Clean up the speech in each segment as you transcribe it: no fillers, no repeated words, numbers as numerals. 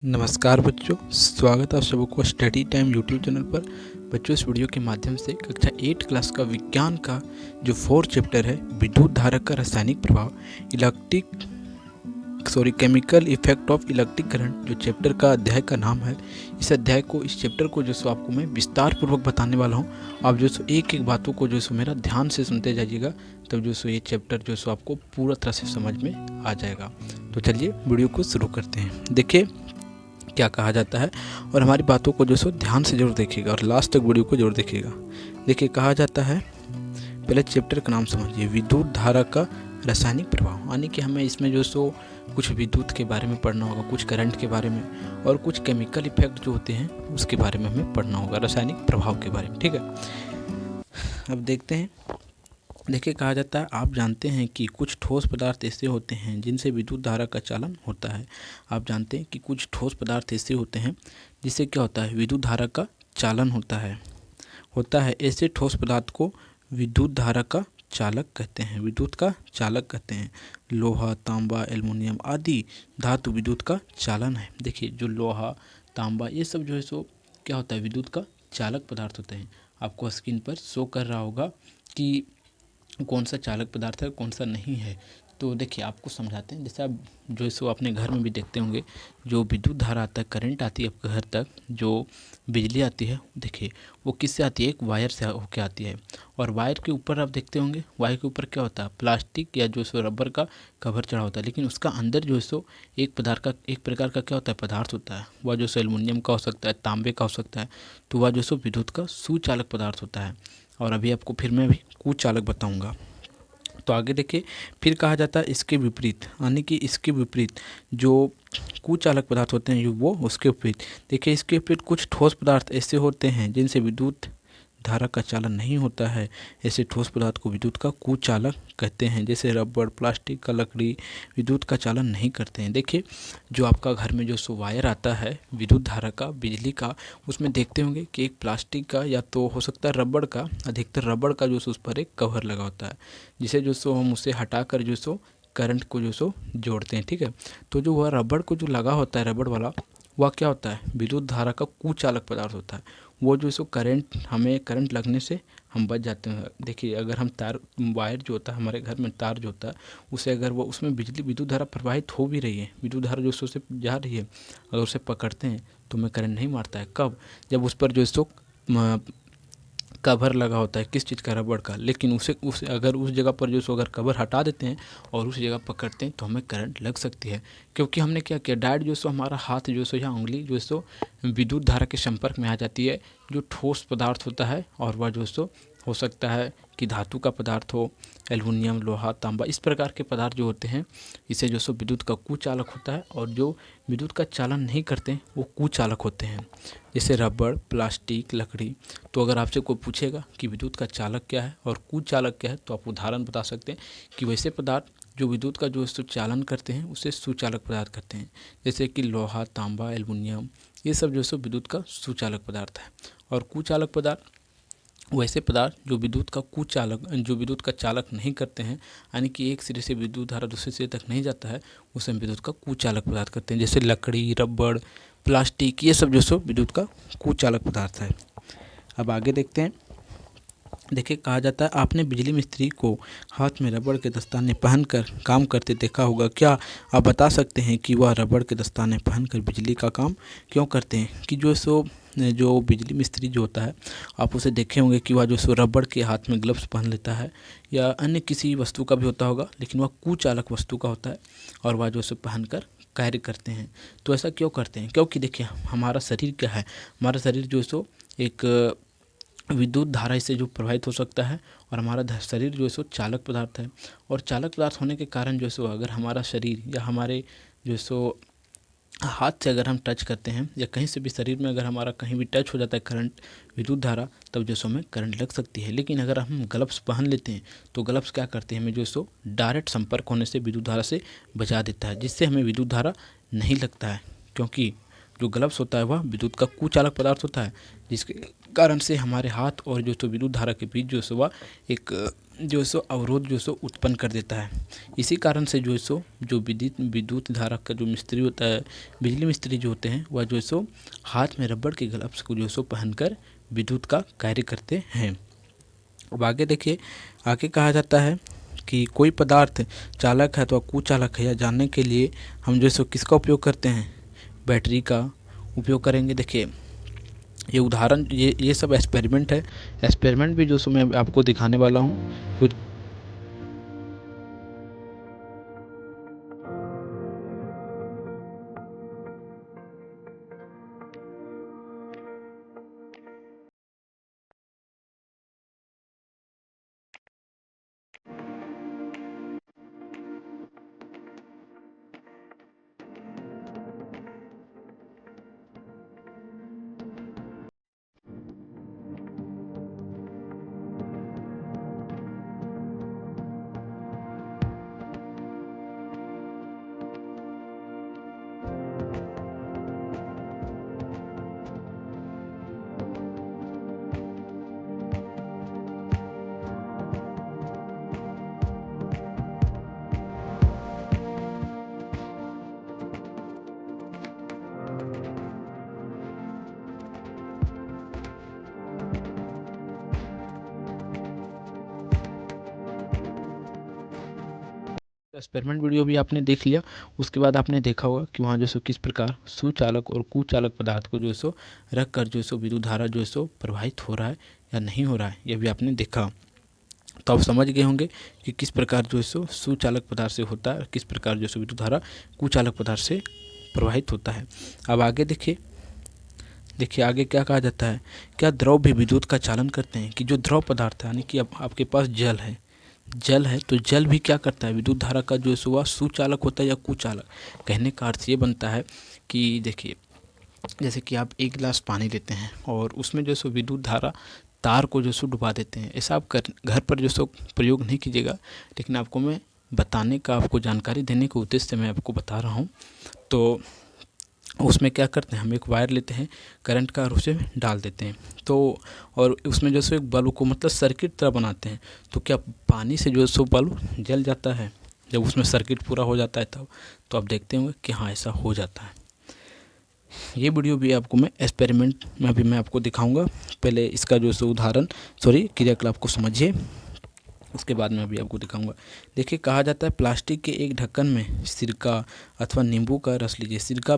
नमस्कार बच्चों, स्वागत है आप सबको स्टडी टाइम यूट्यूब चैनल पर। बच्चों, इस वीडियो के माध्यम से कक्षा 8 क्लास का विज्ञान का जो 4 चैप्टर है विद्युत धारा का रासायनिक प्रभाव chemical effect of electric current, जो चैप्टर का अध्याय का नाम है, इस चैप्टर को जो सो आपको मैं विस्तार पूर्वक बताने वाला हूँ। आप जो सो एक एक बातों को जो सो मेरा ध्यान से सुनते जाइएगा, तब जो सो ये चैप्टर जो सो आपको पूरा तरह से समझ में आ जाएगा। तो चलिए वीडियो को शुरू करते हैं। देखिए क्या कहा जाता है और हमारी बातों को जो सो ध्यान से जरूर देखिएगा और लास्ट तक वीडियो को जरूर देखिएगा। देखिए कहा जाता है, पहले चैप्टर का नाम समझिए, विद्युत धारा का रासायनिक प्रभाव। यानी कि हमें इसमें जो सो कुछ विद्युत के बारे में पढ़ना होगा, कुछ करंट के बारे में और कुछ केमिकल इफेक्ट जो होते हैं उसके बारे में हमें पढ़ना होगा, रासायनिक प्रभाव के बारे में। ठीक है, अब देखते हैं। देखिए कहा जाता है, आप जानते हैं कि कुछ ठोस पदार्थ ऐसे होते हैं जिनसे विद्युत धारा का चालन होता है। आप जानते हैं कि कुछ ठोस पदार्थ ऐसे होते हैं जिससे क्या होता है, विद्युत धारा का चालन होता है। ऐसे ठोस पदार्थ को विद्युत धारा का चालक कहते हैं, विद्युत का चालक कहते हैं। लोहा, तांबा, एल्युमिनियम आदि धातु विद्युत का चालन है। देखिए जो लोहा, तांबा ये सब जो है सो क्या होता है, विद्युत का चालक पदार्थ होते हैं। आपको स्क्रीन पर शो कर रहा होगा कि कौन सा चालक पदार्थ है कौन सा नहीं है। तो देखिए आपको समझाते हैं। जैसे आप जो है सो अपने घर में भी देखते होंगे, जो विद्युत धारा आता है, करंट आती है आपके घर तक, जो बिजली आती है, देखिए वो किससे आती है, एक वायर से होके आती है। और वायर के ऊपर आप देखते होंगे, वायर के ऊपर क्या होता है, प्लास्टिक या जो सो रबर का कवर चढ़ा होता है। लेकिन उसका अंदर जो है सो एक प्रकार का क्या होता है, पदार्थ होता है। वह जो सो एल्युमिनियम का हो सकता है, तांबे का हो सकता है। तो वह जो सो विद्युत का सुचालक पदार्थ होता है। और अभी आपको फिर मैं भी कुचालक बताऊंगा। तो आगे देखिए, फिर कहा जाता है इसके विपरीत, यानी कि इसके विपरीत जो कुचालक पदार्थ होते हैं वो उसके विपरीत। देखिए इसके विपरीत कुछ ठोस पदार्थ ऐसे होते हैं जिनसे विद्युत धारा का चालन नहीं होता है। ऐसे ठोस पदार्थ को विद्युत का कुचालक कहते हैं। जैसे रबर, प्लास्टिक का, लकड़ी विद्युत का चालन नहीं करते हैं। देखिए जो आपका घर में जो सो वायर आता है विद्युत धारा का, बिजली का, उसमें देखते होंगे कि एक प्लास्टिक का या तो हो सकता है रबड़ का, अधिकतर रबड़ का जो सो उस पर एक कवर लगा होता है, जिसे जो सो हम उसे हटाकर जो सो करंट को जो सो जोड़ते हैं। ठीक है, तो जो वह रबड़ को जो लगा होता है, रबड़ वाला, वह क्या होता है, विद्युत धारा का कुचालक पदार्थ होता है। वो जो सो हमें करंट लगने से हम बच जाते हैं। देखिए अगर हम तार, वायर जो होता है हमारे घर में, तार जो होता है, उसे अगर वो उसमें बिजली विद्युत धारा प्रवाहित हो भी रही है, विद्युत धारा जो सो से जा रही है, अगर उसे पकड़ते हैं तो हमें करंट नहीं मारता है। कब, जब उस पर जो सो कवर लगा होता है, किस चीज़ का, रबड़ का। लेकिन उसे अगर उस जगह पर जो सो अगर कवर हटा देते हैं और उस जगह पकड़ते हैं तो हमें करंट लग सकती है। क्योंकि हमने क्या किया, डायरेक्ट जो सो हमारा हाथ जो सो या उंगली जो सो विद्युत धारा के संपर्क में आ जाती है। जो ठोस पदार्थ होता है और वह जो सो हो सकता है कि धातु का पदार्थ हो, एल्युमिनियम, लोहा, तांबा, इस प्रकार के पदार्थ जो होते हैं, इसे जो सो विद्युत का कुचालक होता है। और जो विद्युत का चालन नहीं करते वो कुचालक होते हैं, जैसे रबड़, प्लास्टिक, लकड़ी। तो अगर आपसे कोई पूछेगा कि विद्युत का चालक क्या है और कुचालक क्या है, तो आप उदाहरण बता सकते हैं कि वैसे पदार्थ जो विद्युत का जो चालन करते हैं उसे सुचालक पदार्थ कहते हैं। जैसे कि लोहा, तांबा, एल्युमिनियम, ये सब जो सो विद्युत का सुचालक पदार्थ है। और कुचालक पदार्थ वैसे पदार्थ जो विद्युत का चालक नहीं करते हैं, यानी कि एक सिरे से विद्युत धारा दूसरे सिरे तक नहीं जाता है, उसे हम विद्युत का कुचालक पदार्थ करते हैं। जैसे लकड़ी, रबड़, प्लास्टिक, ये सब जो सो विद्युत का कुचालक पदार्थ है। अब आगे देखते हैं। देखिए कहा जाता है, आपने बिजली मिस्त्री को हाथ में रबड़ के दस्ताने पहनकर काम करते देखा होगा। क्या आप बता सकते हैं कि वह रबड़ के दस्ताने पहनकर बिजली का काम क्यों करते हैं? कि जो बिजली मिस्त्री जो होता है, आप उसे देखे होंगे कि वह जो सो रबड़ के हाथ में ग्लव्स पहन लेता है, या अन्य किसी वस्तु का भी होता होगा, लेकिन वह कुचालक वस्तु का होता है और वह जो सो पहनकर कार्य करते हैं। तो ऐसा क्यों करते हैं? क्योंकि देखिए हमारा शरीर क्या है, हमारा शरीर जो सो एक विद्युत धारा से जो प्रभावित हो सकता है, और हमारा शरीर जो है सो चालक पदार्थ है। और चालक पदार्थ होने के कारण जो है सो अगर हमारा शरीर या हमारे जो है सो हाथ से अगर हम टच करते हैं या कहीं से भी शरीर में अगर हमारा कहीं भी टच हो जाता है करंट, विद्युत धारा, तब जो सो हमें करंट लग सकती है। लेकिन अगर हम ग्लव्स पहन लेते हैं तो ग्लव्स क्या करते हैं, हमें जो सो डायरेक्ट संपर्क होने से विद्युत धारा से बचा देता है, जिससे हमें विद्युत धारा नहीं लगता है। क्योंकि जो ग्लव्स होता है वह विद्युत का कुचालक पदार्थ होता है, जिसके कारण से हमारे हाथ और जो सो विद्युत धारा के बीच जो सो वह एक जो सो अवरोध जो सो उत्पन्न कर देता है। इसी कारण से जो सो जो विद्युत धारा का जो मिस्त्री होता है, बिजली मिस्त्री जो होते हैं, वह जो सो हाथ में रबड़ के ग्लव्स को जो सो पहनकर विद्युत का कार्य करते हैं। अब आगे देखिए, आगे कहा जाता है कि कोई पदार्थ चालक है तो कुचालक है, या जानने के लिए हम जो सो किसका उपयोग करते हैं, बैटरी का उपयोग करेंगे। देखिए ये उदाहरण, ये सब एक्सपेरिमेंट है। एक्सपेरिमेंट भी जो सो मैं आपको दिखाने वाला हूँ। एक्सपेरिमेंट वीडियो भी आपने देख लिया। उसके बाद आपने देखा होगा कि वहाँ जो सो किस प्रकार सुचालक और कुचालक पदार्थ को जो सो रख कर जो सो विद्युत धारा जो सो प्रवाहित हो रहा है या नहीं हो रहा है, यह भी आपने देखा। तो आप समझ गए होंगे कि किस प्रकार जो सो सुचालक पदार्थ से होता है, किस प्रकार जो सो विद्युत धारा कुचालक पदार्थ से प्रवाहित होता है। अब आगे देखिए, आगे क्या कहा जाता है, क्या द्रव भी विद्युत का चालन करते हैं? कि जो द्रव पदार्थ है, यानी कि अब आपके पास जल है तो जल भी क्या करता है, विद्युत धारा का जो है वह सुचालक होता है या कुचालक। कहने का अर्थ ये बनता है कि देखिए, जैसे कि आप एक गिलास पानी लेते हैं और उसमें जो सो विद्युत धारा तार को जो सो डुबा देते हैं। ऐसा आप घर पर जो सो प्रयोग नहीं कीजिएगा, लेकिन आपको मैं बताने का, आपको जानकारी देने के उद्देश्य से मैं आपको बता रहा हूँ। तो उसमें क्या करते हैं, हम एक वायर लेते हैं करंट का और उसे डाल देते हैं, तो और उसमें जो सो एक बल्ब को मतलब सर्किट तरह बनाते हैं। तो क्या पानी से जो सो बल्ब जल जाता है जब उसमें सर्किट पूरा हो जाता है तब? तो आप देखते होंगे कि हाँ, ऐसा हो जाता है। ये वीडियो भी आपको मैं एक्सपेरिमेंट में अभी मैं आपको दिखाऊंगा। पहले इसका जो सो उदाहरण क्रियाकलाप को समझिए, उसके बाद में अभी आपको दिखाऊंगा। देखिए, कहा जाता है प्लास्टिक के एक ढक्कन में सिरका अथवा नींबू का रस लीजिए। सिरका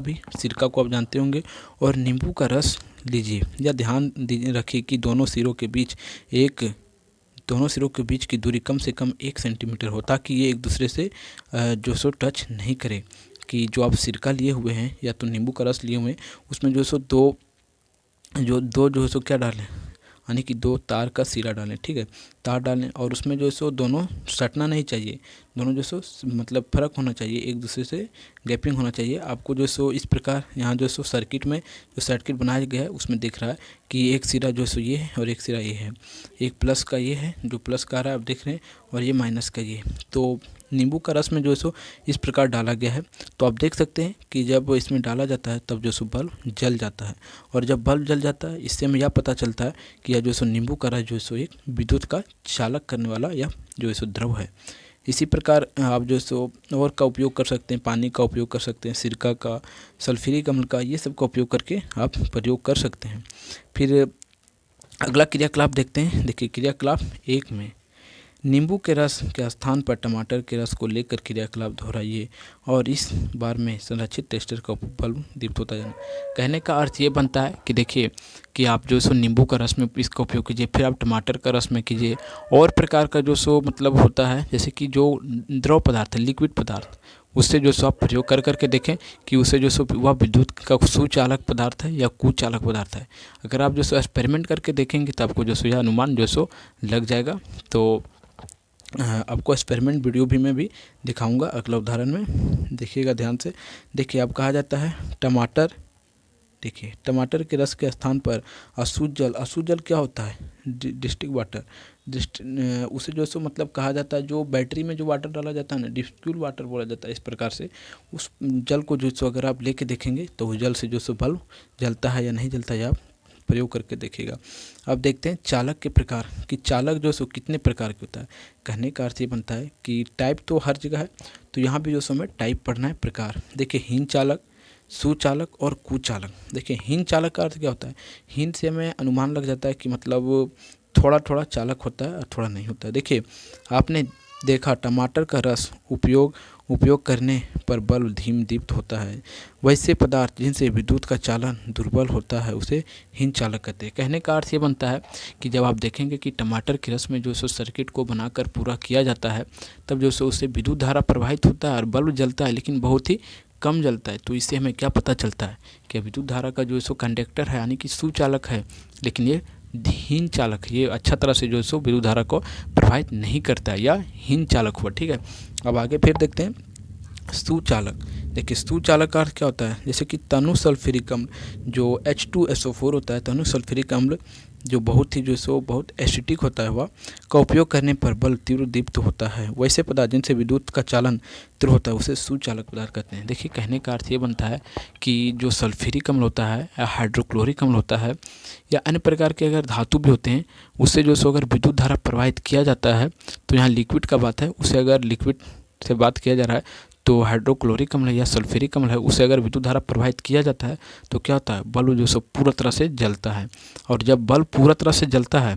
को आप जानते होंगे, और नींबू का रस लीजिए। या ध्यान रखिए कि दोनों सिरों के बीच की दूरी कम से कम 1 सेंटीमीटर हो, ताकि ये एक दूसरे से जो सो टच नहीं करे। कि जो आप सिरका लिए हुए हैं या तो नींबू का रस लिए हुए हैं, उसमें जो सो दो जो सो क्या डालें, यानी कि 2 तार का सिरा डालें। ठीक है, तार डालें और उसमें जो सो दोनों सटना नहीं चाहिए, दोनों जो सो मतलब फ़र्क होना चाहिए, एक दूसरे से गैपिंग होना चाहिए। आपको जो सो इस प्रकार यहाँ जो सो सर्किट में जो सर्किट बनाया गया है उसमें दिख रहा है कि एक सिरा जो सो ये है और एक सिरा ये है। एक प्लस का ये है, जो प्लस का आ रहा है आप देख रहे हैं, और ये माइनस का ये। तो नींबू का रस में जो सो इस प्रकार डाला गया है। तो आप देख सकते हैं कि जब इसमें डाला जाता है तब जो सो बल्ब जल जाता है, और जब बल्ब जल जाता है इससे हमें यह पता चलता है कि यह जो सो नींबू का रस जो सो एक विद्युत का चालक करने वाला या जो सो द्रव है। इसी प्रकार आप जो सो और का उपयोग कर सकते हैं, पानी का उपयोग कर सकते हैं, सिरका का, सल्फ्यूरिक अम्ल का, ये सब का उपयोग करके आप प्रयोग कर सकते हैं। फिर अगला क्रियाकलाप देखते हैं। देखिए, क्रियाकलाप 1 में नींबू के रस के स्थान पर टमाटर के रस को लेकर क्रियाकलाप दोहराइए और इस बार में संरक्षित टेस्टर का बल्ब दीप्त होता जाना। कहने का अर्थ ये बनता है कि देखिए कि आप जो सो नींबू का रस में इसका उपयोग कीजिए, फिर आप टमाटर का रस में कीजिए, और प्रकार का जो सो मतलब होता है, जैसे कि जो द्रव पदार्थ है, लिक्विड पदार्थ, उससे जो सो आप प्रयोग कर करके देखें कि उससे जो सो वह विद्युत का सुचालक पदार्थ है या कुचालक पदार्थ है। अगर आप जो सो एक्सपेरिमेंट करके देखेंगे तो आपको जो सो यह अनुमान जो सो लग जाएगा। तो आपको एक्सपेरिमेंट वीडियो भी मैं भी दिखाऊंगा अगला उदाहरण में, देखिएगा ध्यान से। देखिए, अब कहा जाता है टमाटर, देखिए टमाटर के रस के स्थान पर अशुद्ध जल क्या होता है, डिस्टिक वाटर, उसे जो सो मतलब कहा जाता है, जो बैटरी में जो वाटर डाला जाता है ना, डिस्टिल वाटर बोला जाता है। इस प्रकार से उस जल को जो सो अगर आप लेके देखेंगे तो उस जल से जो सो बल्ब जलता है या नहीं जलता है, आप प्रयोग करके देखिएगा। अब देखते हैं चालक के प्रकार कि चालक जो सो कितने प्रकार के होता है। कहने का अर्थ ये बनता है कि टाइप तो हर जगह है, तो यहाँ भी जो सो हमें टाइप पढ़ना है, प्रकार। देखिए हीन चालक, सुचालक और कुचालक। देखिए हीन चालक का अर्थ क्या होता है। हीन से हमें अनुमान लग जाता है कि मतलब थोड़ा थोड़ा चालक होता है और थोड़ा नहीं होता है। देखिए आपने देखा टमाटर का रस उपयोग करने पर बल्ब धीम दीप्त होता है। वैसे पदार्थ जिनसे विद्युत का चालन दुर्बल होता है उसे हीन चालक कहते हैं। कहने का अर्थ ये बनता है कि जब आप देखेंगे कि टमाटर के रस में जो सो सर्किट को बनाकर पूरा किया जाता है, तब जो सो उससे विद्युत धारा प्रवाहित होता है और बल्ब जलता है, लेकिन बहुत ही कम जलता है। तो इससे हमें क्या पता चलता है कि विद्युत धारा का जो सो कंडक्टर है यानी कि सुचालक है, लेकिन ये हीन चालक, ये अच्छा तरह से जो सो विद्युत धारा को प्रभावित नहीं करता है, या हीन चालक हुआ। ठीक है, अब आगे फिर देखते हैं सुचालक। देखिए सुचालक का अर्थ क्या होता है। जैसे कि तनु सल्फ्यूरिक अम्ल जो H2SO4 होता है, तनु सल्फ्यूरिक अम्ल जो बहुत ही जो सो बहुत एसिडिक होता है वह का उपयोग करने पर बल्ब तीव्र दीप्त होता है। वैसे पदार्थ जिनसे विद्युत का चालन तीव्र होता है उसे सुचालक पदार्थ कहते हैं। देखिए कहने का अर्थ ये बनता है कि जो सल्फ्यूरिक अम्ल होता है या हाइड्रोक्लोरिक अम्ल होता है या अन्य प्रकार के अगर धातु भी होते हैं, उससे जो सो अगर विद्युत धारा प्रवाहित किया जाता है, तो यहाँ लिक्विड का बात है, उसे अगर लिक्विड से बात किया जा रहा है तो हाइड्रोक्लोरिक अम्ल है या सल्फ्यूरिक अम्ल है, उसे अगर विद्युत धारा प्रवाहित किया जाता है तो क्या होता है, बल्ब जो सो पूरा तरह से जलता है। और जब बल्ब पूरा तरह से जलता है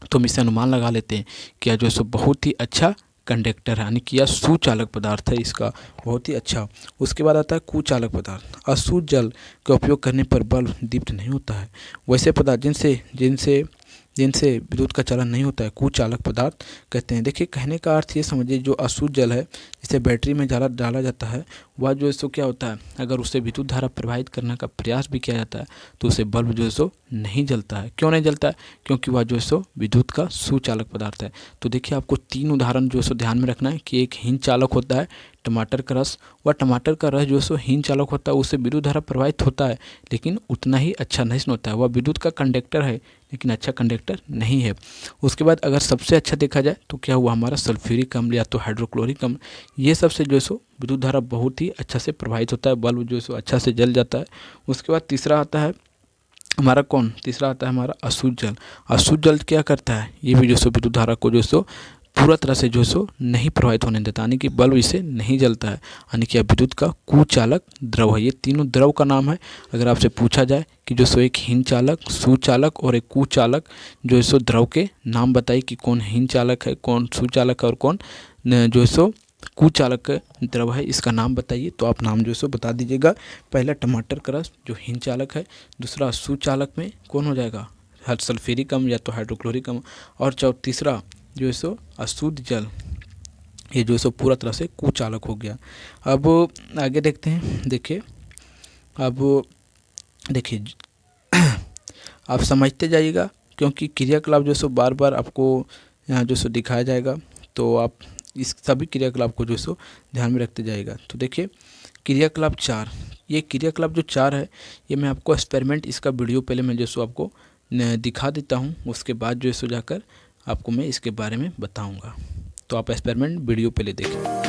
तो हम इससे अनुमान लगा लेते हैं कि यह जो सो बहुत ही अच्छा कंडक्टर है, यानी कि यह सुचालक पदार्थ है, इसका बहुत ही अच्छा। उसके बाद आता है कुचालक पदार्थ। अशुद्ध जल का उपयोग करने पर बल्ब दीप्त नहीं होता है। वैसे पदार्थ जिनसे विद्युत का चालन नहीं होता है कुचालक पदार्थ कहते हैं। देखिए कहने का अर्थ ये समझिए, जो अशुद्ध जल है जिसे बैटरी में डाला जाता है, वह जो है सो क्या होता है, अगर उसे विद्युत धारा प्रवाहित करने का प्रयास भी किया जाता है तो उसे बल्ब जो है सो नहीं जलता है। क्यों नहीं जलता है? क्योंकि वह जो है सो विद्युत का सुचालक पदार्थ है। तो देखिए आपको 3 उदाहरण जो है सो ध्यान में रखना है कि एक हीन चालक होता है टमाटर का रस, वह टमाटर का रस जो है सो हीन चालक होता है, उससे विद्युत धारा प्रवाहित होता है लेकिन उतना ही अच्छा नहीं होता है। वह विद्युत का कंडक्टर है लेकिन अच्छा कंडक्टर नहीं है। उसके बाद अगर सबसे अच्छा देखा जाए तो क्या हुआ, हमारा सल्फ्यूरिक अम्ल या तो हाइड्रोक्लोरिक अम्ल, ये सबसे जो है सो विद्युत धारा बहुत ही अच्छा से प्रवाहित होता है, बल्ब जो है सो अच्छा से जल जाता है। उसके बाद तीसरा आता है हमारा तीसरा आता है हमारा अशुद्ध जल। अशुद्ध जल क्या करता है, ये भी जो सो विद्युत धारा को जो सो पूरा तरह से जो सो नहीं प्रभावित होने देता, यानी कि बल्ब इसे नहीं जलता है, यानी कि विद्युत का कुचालक द्रव है। ये तीनों द्रव का नाम है। अगर आपसे पूछा जाए कि जो सो एक हीन चालक, सुचालक और एक कुचालक जो सो द्रव के नाम बताइए कि कौन हीन चालक है, कौन सुचालक है और कौन जो सो कुचालक द्रव है, इसका नाम बताइए। तो आप नाम जो सो बता दीजिएगा। पहला टमाटर का रस जो हीन चालक है, दूसरा सुचालक में कौन हो जाएगा, सल्फ्यूरिक अम्ल या तो हाइड्रोक्लोरिक अम्ल, और तीसरा जो है सो अशुद्ध जल, ये जो है सो पूरा तरह से कुचालक हो गया। अब आगे देखते हैं। देखिए अब देखिए आप समझते जाइएगा, क्योंकि क्रियाकलाप जो सो बार बार आपको यहाँ जो सो दिखाया जाएगा, तो आप इस सभी क्रियाकलाप को जो सो ध्यान में रखते जाइएगा। तो देखिए क्रियाकलाप 4, ये क्रियाकलाप जो 4 है ये मैं आपको एक्सपेरिमेंट, इसका वीडियो पहले मैं जो सो आपको दिखा देता हूँ, उसके बाद जो सो जाकर आपको मैं इसके बारे में बताऊंगा। तो आप एक्सपेरिमेंट वीडियो पहले देखें।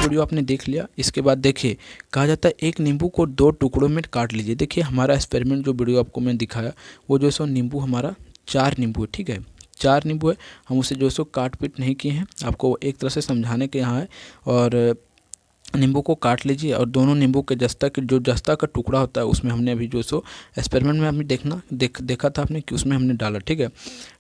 वीडियो आपने देख लिया। इसके बाद देखिए कहा जाता है एक नींबू को 2 टुकड़ों में काट लीजिए। देखिए हमारा एक्सपेरिमेंट जो वीडियो आपको मैं दिखाया वो जो सो नींबू हमारा 4 नींबू है, ठीक है, 4 नींबू है। हम उसे जो सो काट पीट नहीं किए हैं, आपको एक तरह से समझाने के यहाँ है। और नींबू को काट लीजिए और दोनों नींबू के जस्ता का टुकड़ा होता है उसमें हमने अभी जो सो एक्सपेरिमेंट में हमने देखा था आपने कि उसमें हमने डाला, ठीक है,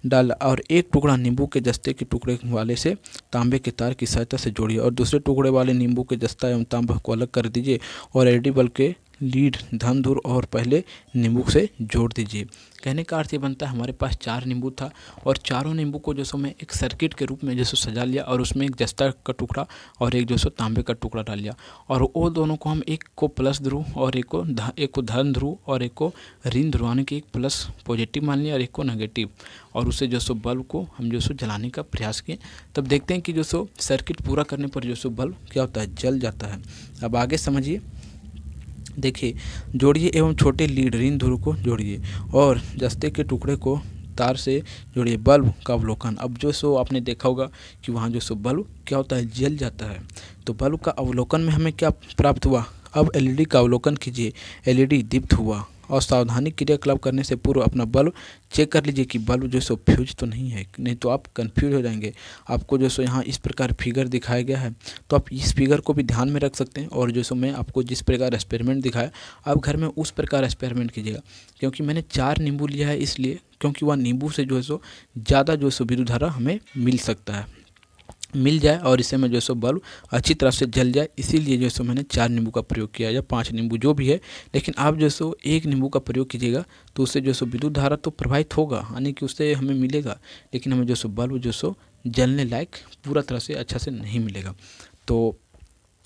डाला। और एक टुकड़ा नींबू के जस्ते के टुकड़े वाले से तांबे के तार की सहायता से जोड़िए और दूसरे टुकड़े वाले नींबू के जस्ता एवं तांबा को अलग कर दीजिए और LED बल्ब के लीड, धन, धुर और पहले नींबू से जोड़ दीजिए। कहने का अर्थ ये बनता है हमारे पास 4 नींबू था और चारों नींबू को जो सो मैं एक सर्किट के रूप में जो सो सजा लिया और उसमें एक जस्ता का टुकड़ा और एक जो सो तांबे का टुकड़ा डाल लिया और वो दोनों को हम एक को प्लस ध्रुव और एक को धन ध्रुव और एक को ऋण ध्रुव, यानी कि एक प्लस पॉजिटिव मान लिया और एक को नेगेटिव, और उसे जो सो बल्ब को हम जो सो जलाने का प्रयास किए। तब देखते हैं कि जो सो सर्किट पूरा करने पर जो सो बल्ब क्या होता है, जल जाता है। अब आगे समझिए, देखिए, जोड़िए एवं छोटे लीड ऋण ध्रुव को जोड़िए और जस्ते के टुकड़े को तार से जोड़िए। बल्ब का अवलोकन। अब जो सो आपने देखा होगा कि वहाँ जो सो बल्ब क्या होता है, जल जाता है। तो बल्ब का अवलोकन में हमें क्या प्राप्त हुआ। अब एलईडी का अवलोकन कीजिए। एलईडी दीप्त हुआ और सावधानी क्रियाकलाप करने से पूर्व अपना बल्ब चेक कर लीजिए कि बल्ब जो सो फ्यूज तो नहीं है, नहीं तो आप कंफ्यूज हो जाएंगे। आपको जो सो यहाँ इस प्रकार फिगर दिखाया गया है, तो आप इस फिगर को भी ध्यान में रख सकते हैं और जो सो मैं आपको जिस प्रकार एक्सपेरिमेंट दिखाया आप घर में उस प्रकार एक्सपेरिमेंट कीजिएगा। क्योंकि मैंने 4 नींबू लिया है इसलिए, क्योंकि वह नींबू से जो है सो ज़्यादा जो सो विद्युत धारा हमें मिल जाए और इससे में जो सो बल्ब अच्छी तरह से जल जाए, इसीलिए जो सो मैंने 4 नींबू का प्रयोग किया या 5 नींबू जो भी है। लेकिन आप जो सो 1 नींबू का प्रयोग कीजिएगा तो उससे जो सो विद्युत धारा तो प्रवाहित होगा, यानी कि उससे हमें मिलेगा, लेकिन हमें जो सो बल्ब जो सो जलने लायक पूरा तरह से अच्छा से नहीं मिलेगा। तो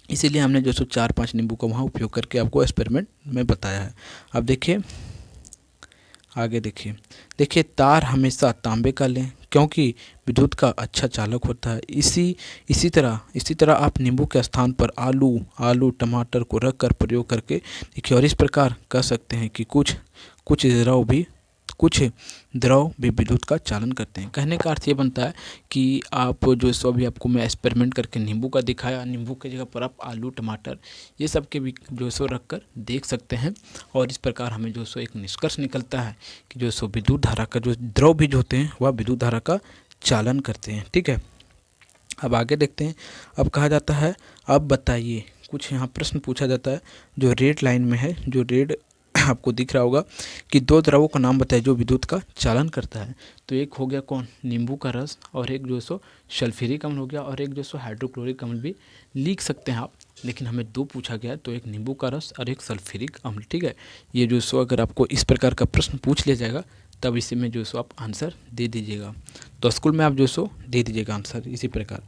इसीलिए हमने जो सो 4-5 नींबू का वहाँ उपयोग करके आपको एक्सपेरिमेंट में बताया है। अब देखिए आगे, देखिए तार हमेशा तांबे का लें क्योंकि विद्युत का अच्छा चालक होता है। इसी तरह आप नींबू के स्थान पर आलू टमाटर को रख कर प्रयोग करके देखिए, और इस प्रकार कह सकते हैं कि कुछ द्रव भी विद्युत का चालन करते हैं। कहने का अर्थ ये बनता है कि आप जो सो अभी आपको मैं एक्सपेरिमेंट करके नींबू का दिखाया, नींबू की जगह पर आप आलू टमाटर ये सब के भी जो सो रख कर देख सकते हैं और इस प्रकार हमें जो सो एक निष्कर्ष निकलता है कि जो सो विद्युत धारा का जो द्रव बीज होते हैं वह विद्युत धारा का चालन करते हैं। ठीक है, अब आगे देखते हैं। अब कहा जाता है, अब बताइए, कुछ यहाँ प्रश्न पूछा जाता है जो रेड लाइन में है, जो रेड आपको दिख रहा होगा कि 2 द्रवों का नाम बताइए जो विद्युत का चालन करता है। तो एक हो गया कौन, नींबू का रस, और एक जो सो सल्फ्यूरिक अम्ल हो गया, और एक जो सो हाइड्रोक्लोरिक अम्ल भी लिख सकते हैं आप, लेकिन हमें 2 पूछा गया है, तो एक नींबू का रस और एक सल्फ्यूरिक अम्ल। ठीक है, ये जो सो अगर आपको इस प्रकार का प्रश्न पूछ लिया जाएगा तब इसी में जो सो आप आंसर दे दीजिएगा। तो स्कूल में आप जो सो दे दीजिएगा आंसर इसी प्रकार।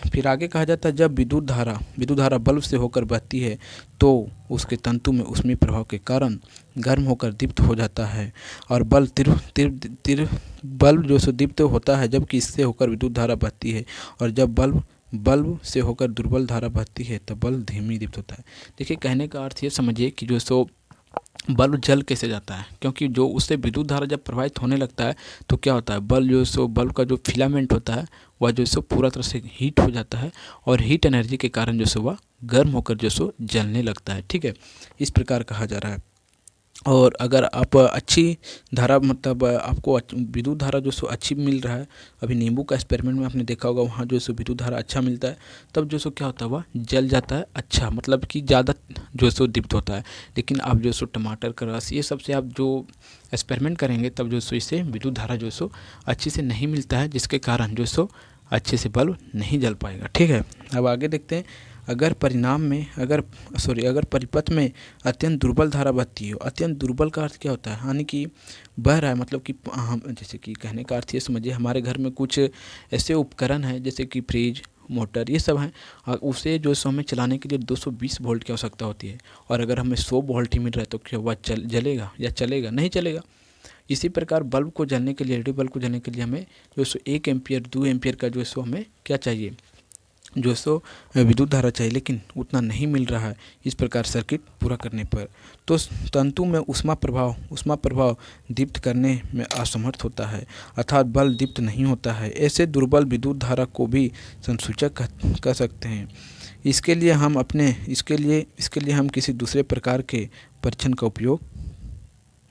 फिर आगे कहा जाता है, जब विद्युत धारा बल्ब से होकर बहती है तो उसके तंतु में ऊष्मीय प्रभाव के कारण गर्म होकर दीप्त हो जाता है और बल्ब जो सो दीप्त होता है, जबकि इससे होकर विद्युत धारा बहती है। और जब बल्ब से होकर दुर्बल धारा बहती है तब बल्ब धीमी दीप्त होता है। देखिए, कहने का अर्थ ये समझिए कि जो सो बल्ब जल कैसे जाता है, क्योंकि जो उससे विद्युत धारा जब प्रवाहित होने लगता है तो क्या होता है, बल्ब का जो फिलामेंट होता है वह जो सो पूरा तरह से हीट हो जाता है और हीट एनर्जी के कारण जो सो वह गर्म होकर जो सो जलने लगता है। ठीक है, इस प्रकार कहा जा रहा है। और अगर आप अच्छी धारा मतलब आपको विद्युत धारा जो सो अच्छी मिल रहा है, अभी नींबू का एक्सपेरिमेंट में आपने देखा होगा वहाँ जो सो विद्युत धारा अच्छा मिलता है, तब जो सो क्या होता है वह जल जाता है, अच्छा मतलब कि ज़्यादा जो सो दीप्त होता है। लेकिन आप जो सो टमाटर का रस ये सब से आप जो एक्सपेरिमेंट करेंगे तब जो सो इससे विद्युत धारा जो सो अच्छे से नहीं मिलता है, जिसके कारण जो सो अच्छे से बल्ब नहीं जल पाएगा। ठीक है, अब आगे देखते हैं। अगर परिपथ में अत्यंत दुर्बल धारा बहती हो, अत्यंत दुर्बल का अर्थ क्या होता है, यानी कि बह रहा है, मतलब कि हम जैसे कि कहने का अर्थ ये समझिए, हमारे घर में कुछ ऐसे उपकरण हैं जैसे कि फ्रिज मोटर ये सब हैं, और उसे जो सो हमें चलाने के लिए 220 वोल्ट की आवश्यकता होती है, और अगर हमें 100 वोल्ट ही मिल रहा है तो क्या वह जलेगा या चलेगा, नहीं चलेगा। इसी प्रकार बल्ब को जलने के लिए, एलईडी बल्ब को जलने के लिए हमें जो सो 1 एम्पियर 2 एम्पियर का जो सो हमें क्या चाहिए, जो सो विद्युत धारा चाहिए, लेकिन उतना नहीं मिल रहा है इस प्रकार सर्किट पूरा करने पर। तो तंतु में ऊष्मा प्रभाव दीप्त करने में असमर्थ होता है, अर्थात बल्ब दीप्त नहीं होता है। ऐसे दुर्बल विद्युत धारा को भी संसूचक कह सकते हैं। इसके लिए हम किसी दूसरे प्रकार के परीक्षण का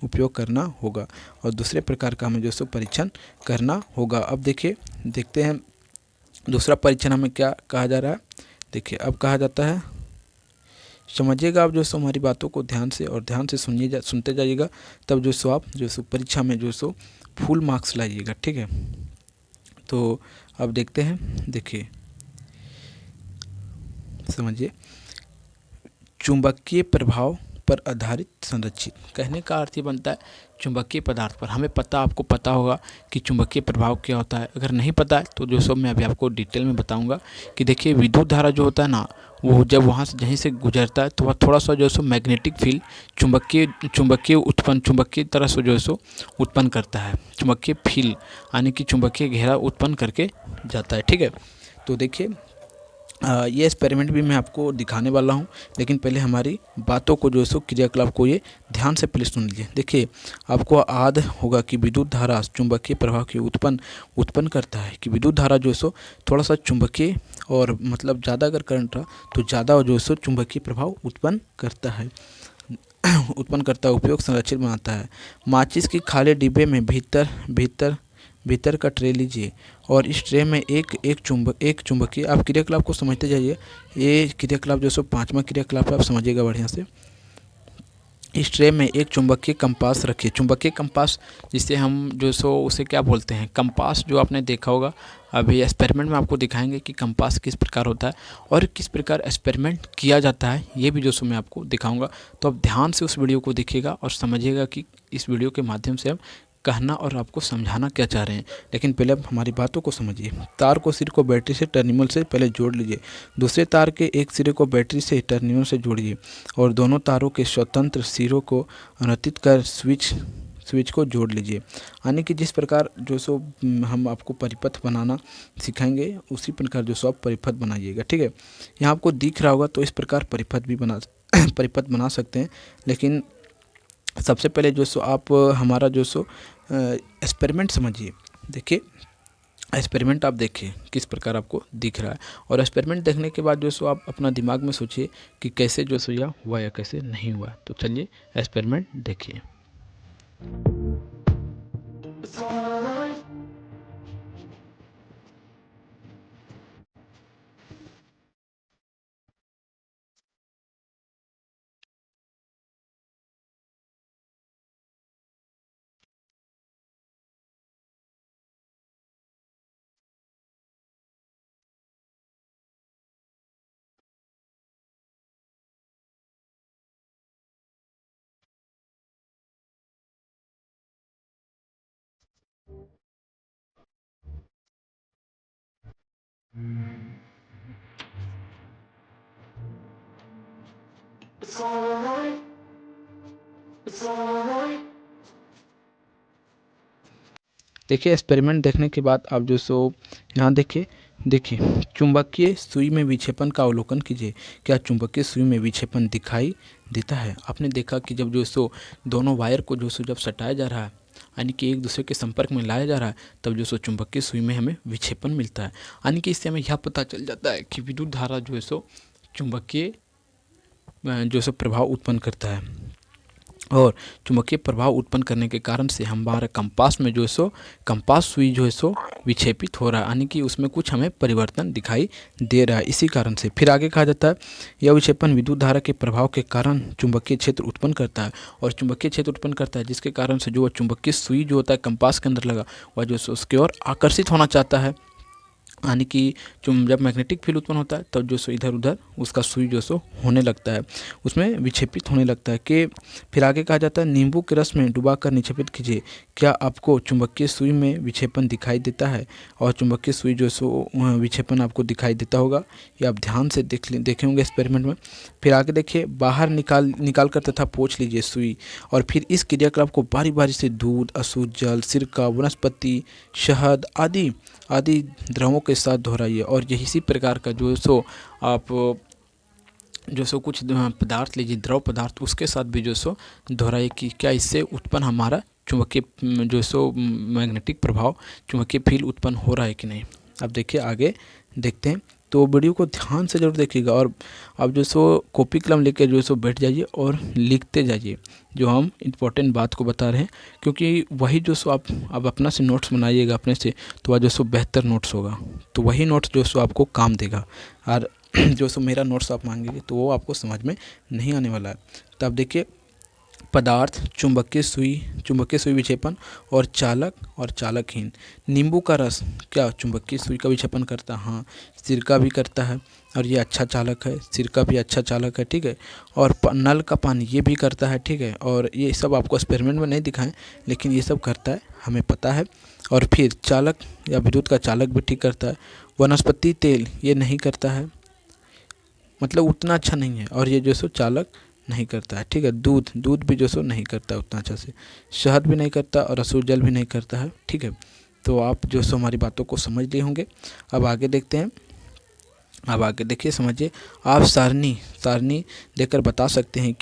उपयोग करना होगा, और दूसरे प्रकार का हमें जो सो परीक्षण करना होगा। अब देखते हैं दूसरा परीक्षण हमें क्या कहा जा रहा है। देखिए, अब कहा जाता है, समझिएगा आप जो सो हमारी बातों को ध्यान से सुनते जाइएगा, तब जो सो आप जो सो परीक्षा में जो सो फुल मार्क्स लाइएगा। ठीक है, तो अब देखते हैं। देखिए समझिए, चुंबकीय प्रभाव पर आधारित संरचित। कहने का अर्थ ये बनता है चुंबकीय पदार्थ पर। हमें आपको पता होगा कि चुंबकीय प्रभाव क्या होता है। अगर नहीं पता है तो जो सब मैं अभी आपको डिटेल में बताऊंगा कि देखिए विद्युत धारा जो होता है ना, वो जब वहाँ से यहीं से गुजरता है तो वह थोड़ा सा जो है सो मैग्नेटिक फील्ड चुंबकीय तरह से जो है सो उत्पन्न करता है। चुंबकीय फील्ड यानी कि चुंबकीय घेरा उत्पन्न करके जाता है। ठीक है, तो देखिए ये एक्सपेरिमेंट भी मैं आपको दिखाने वाला हूँ, लेकिन पहले हमारी बातों को जो है सो क्रियाकलाप को ये ध्यान से पहले सुन लीजिए। देखिए आपको याद होगा कि विद्युत धारा चुंबकीय प्रभाव की उत्पन्न करता है कि विद्युत धारा जो है सो थोड़ा सा चुंबकीय और मतलब ज़्यादा अगर करंट रहा तो ज़्यादा जो है सो चुंबकीय प्रभाव उत्पन्न करता है उपयोग संरक्षित बनाता है। माचिस की खाली डिब्बे में भीतर का ट्रे लीजिए और इस ट्रे में एक चुंबकीय, आप क्रियाकलाप को समझते जाइए। ये क्रियाकलाप जो सो 5वां क्रियाकलाप आप समझिएगा बढ़िया से। इस ट्रे में एक चुंबकीय कंपास रखिए। चुंबकीय कंपास जिसे हम जो सो उसे क्या बोलते हैं, कंपास, जो आपने देखा होगा। अभी एक्सपेरिमेंट में आपको दिखाएंगे कि कंपास किस प्रकार होता है और किस प्रकार एक्सपेरिमेंट किया जाता है, ये भी जो सो मैं आपको दिखाऊंगा। तो आप ध्यान से उस वीडियो को देखिएगा और समझिएगा कि इस वीडियो के माध्यम से हम कहना और आपको समझाना क्या चाह रहे हैं। लेकिन पहले अब हमारी बातों को समझिए। तार को सिरे को बैटरी से टर्मिनल से पहले जोड़ लीजिए। दूसरे तार के एक सिरे को बैटरी से टर्मिनल से जोड़िए और दोनों तारों के स्वतंत्र सिरों को अनुतीत कर स्विच को जोड़ लीजिए। यानी कि जिस प्रकार जो सो हम आपको परिपथ बनाना सिखाएंगे उसी प्रकार जो सो आप परिपथ बनाइएगा। ठीक है, यहाँ आपको दिख रहा होगा तो इस प्रकार परिपथ बना सकते हैं। लेकिन सबसे पहले जो सो आप हमारा जो सो एक्सपेरिमेंट समझिए। देखिए एक्सपेरिमेंट आप देखिए किस प्रकार आपको दिख रहा है, और एक्सपेरिमेंट देखने के बाद जो सो आप अपना दिमाग में सोचिए कि कैसे जो सो यह हुआ या कैसे नहीं हुआ। तो चलिए एक्सपेरिमेंट देखिए। देखिए एक्सपेरिमेंट देखने के बाद आप जो सो यहाँ देखिए चुंबकीय सुई में विक्षेपण का अवलोकन कीजिए। क्या चुंबकीय सुई में विक्षेपण दिखाई देता है? आपने देखा कि जब जो सो दोनों वायर को जो सो जब सटाया जा रहा है, यानी कि एक दूसरे के संपर्क में लाया जा रहा है, तब जो सो चुंबकीय सुई में हमें विक्षेपण मिलता है। यानी कि इससे हमें यह पता चल जाता है कि विद्युत धारा जो है सो चुंबकीय जो सो प्रभाव उत्पन्न करता है, और चुंबकीय प्रभाव उत्पन्न करने के कारण से हमारे कंपास में जो है सो कंपास सुई जो है सो विक्षेपित हो रहा है, यानी कि उसमें कुछ हमें परिवर्तन दिखाई दे रहा है। इसी कारण से फिर आगे कहा जाता है यह विक्षेपण विद्युत धारा के प्रभाव के कारण चुंबकीय क्षेत्र उत्पन्न करता है, और चुंबकीय क्षेत्र उत्पन्न करता है जिसके कारण से जो चुंबकीय सुई जो होता है कंपास के अंदर लगा वह जो सो उसकी ओर आकर्षित होना चाहता है। यानी कि जब मैग्नेटिक फील्ड उत्पन्न होता है तब जो सो इधर उधर उसका सुई जो सो होने लगता है, उसमें विक्षेपित होने लगता है। कि फिर आगे कहा जाता है नींबू के रस में डुबाकर निक्षेपित कीजिए। क्या आपको चुंबकीय सुई में विक्षेपण दिखाई देता है? और चुंबकीय सुई जो सो विक्षेपण आपको दिखाई देता होगा, ये आप ध्यान से देखे होंगे एक्सपेरिमेंट में। फिर आगे देखिए बाहर निकाल कर तथा पोंछ लीजिए सुई, और फिर इस क्रियाकलाप को बारी बारी से दूध, अशुद्ध जल, सिरका, वनस्पति, शहद आदि द्रवों के साथ दोहराइए। और यही इसी प्रकार का जो सो आप जो सो कुछ पदार्थ लीजिए, द्रव पदार्थ, उसके साथ भी जो सो दोहराइए कि क्या इससे उत्पन्न हमारा चुंबकीय जो सो मैग्नेटिक प्रभाव, चुंबकीय फील्ड उत्पन्न हो रहा है कि नहीं। अब देखिए आगे देखते हैं, तो वीडियो को ध्यान से जरूर देखिएगा और आप जो सो कॉपी कलम लेके जो सो बैठ जाइए और लिखते जाइए जो हम इम्पोर्टेंट बात को बता रहे हैं, क्योंकि वही जो सो आप अपना से नोट्स बनाइएगा अपने से, तो वह जो सो बेहतर नोट्स होगा, तो वही नोट्स जो सो आपको काम देगा। और जो सो मेरा नोट्स आप मांगेंगे तो वो आपको समझ में नहीं आने वाला है। तो आप देखिए पदार्थ, चुंबकीय सुई विक्षेपण और चालकहीन। नींबू का रस क्या चुंबकीय सुई का विक्षेपण करता है? हाँ, सिरका भी करता है और ये अच्छा चालक है, सिरका भी अच्छा चालक है, ठीक है। और नल का पानी ये भी करता है, ठीक है। और ये सब आपको एक्सपेरिमेंट में नहीं दिखाएं, लेकिन ये सब करता है, हमें पता है। और फिर चालक या विद्युत का चालक भी ठीक करता है। वनस्पति तेल ये नहीं करता है, मतलब उतना अच्छा नहीं है, और ये जो सो चालक नहीं करता है, ठीक है। दूध भी जो सो नहीं करता है उतना अच्छा से। शहद भी नहीं करता और अशुद्ध जल भी नहीं करता है, ठीक है। तो आप जो सो हमारी बातों को समझ लिए होंगे। अब आगे देखते हैं। अब आगे देखिए, समझिए। आप सारणी देकर बता सकते हैं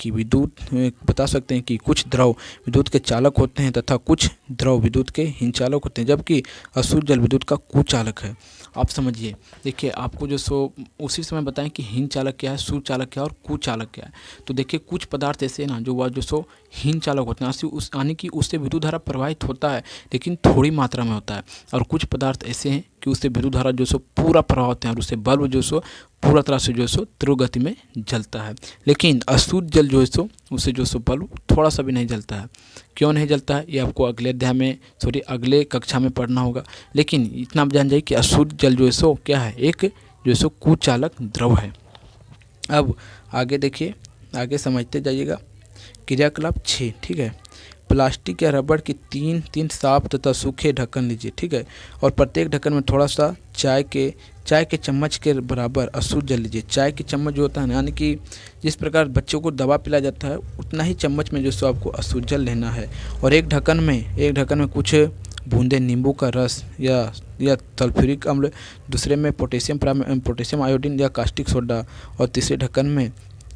कि कुछ द्रव विद्युत के चालक होते हैं तथा कुछ द्रव विद्युत के हीनचालक होते हैं, जबकि अशुद्ध जल विद्युत का कुचालक है। आप समझिए, देखिए आपको जो सो उसी समय बताएं कि हीन चालक क्या है, सुचालक क्या है और कुचालक क्या है। तो देखिए कुछ पदार्थ ऐसे हैं ना जो वह जो सो हीन चालक होते हैं, यानी कि उससे विद्युत धारा प्रवाहित होता है लेकिन थोड़ी मात्रा में होता है। और कुछ पदार्थ ऐसे हैं कि उससे विद्युत धारा जो सो पूरा प्रवाह होते हैं और उससे बल्ब जो सो पूरा तरह से जो सो तीव्र गति में जलता है। लेकिन अशुद्ध जल जो है सो उससे जो सो बल्ब थोड़ा सा भी नहीं जलता है। क्यों नहीं जलता है ये आपको अगले कक्षा में पढ़ना होगा। लेकिन इतना आप जान जाइए कि अशुद्ध जल जो है सो क्या है, एक जो है सो कुचालक द्रव है। अब आगे देखिए, आगे समझते जाइएगा। क्रियाकलाप 6, ठीक है। प्लास्टिक या रबड़ की तीन साफ तथा सूखे ढक्कन लीजिए, ठीक है। और प्रत्येक ढक्कन में थोड़ा सा चाय के चम्मच के बराबर अशुद्ध जल लीजिए। चाय के चम्मच जो होता है ना, यानी कि जिस प्रकार बच्चों को दवा पिलाया जाता है उतना ही चम्मच में जो सो आपको अशुद्ध जल लेना है। और एक ढक्कन में कुछ बूंदे नींबू का रस या सल्फ्यूरिक अम्ल, दूसरे में पोटेशियम आयोडीन या कास्टिक सोडा, और तीसरे ढक्कन में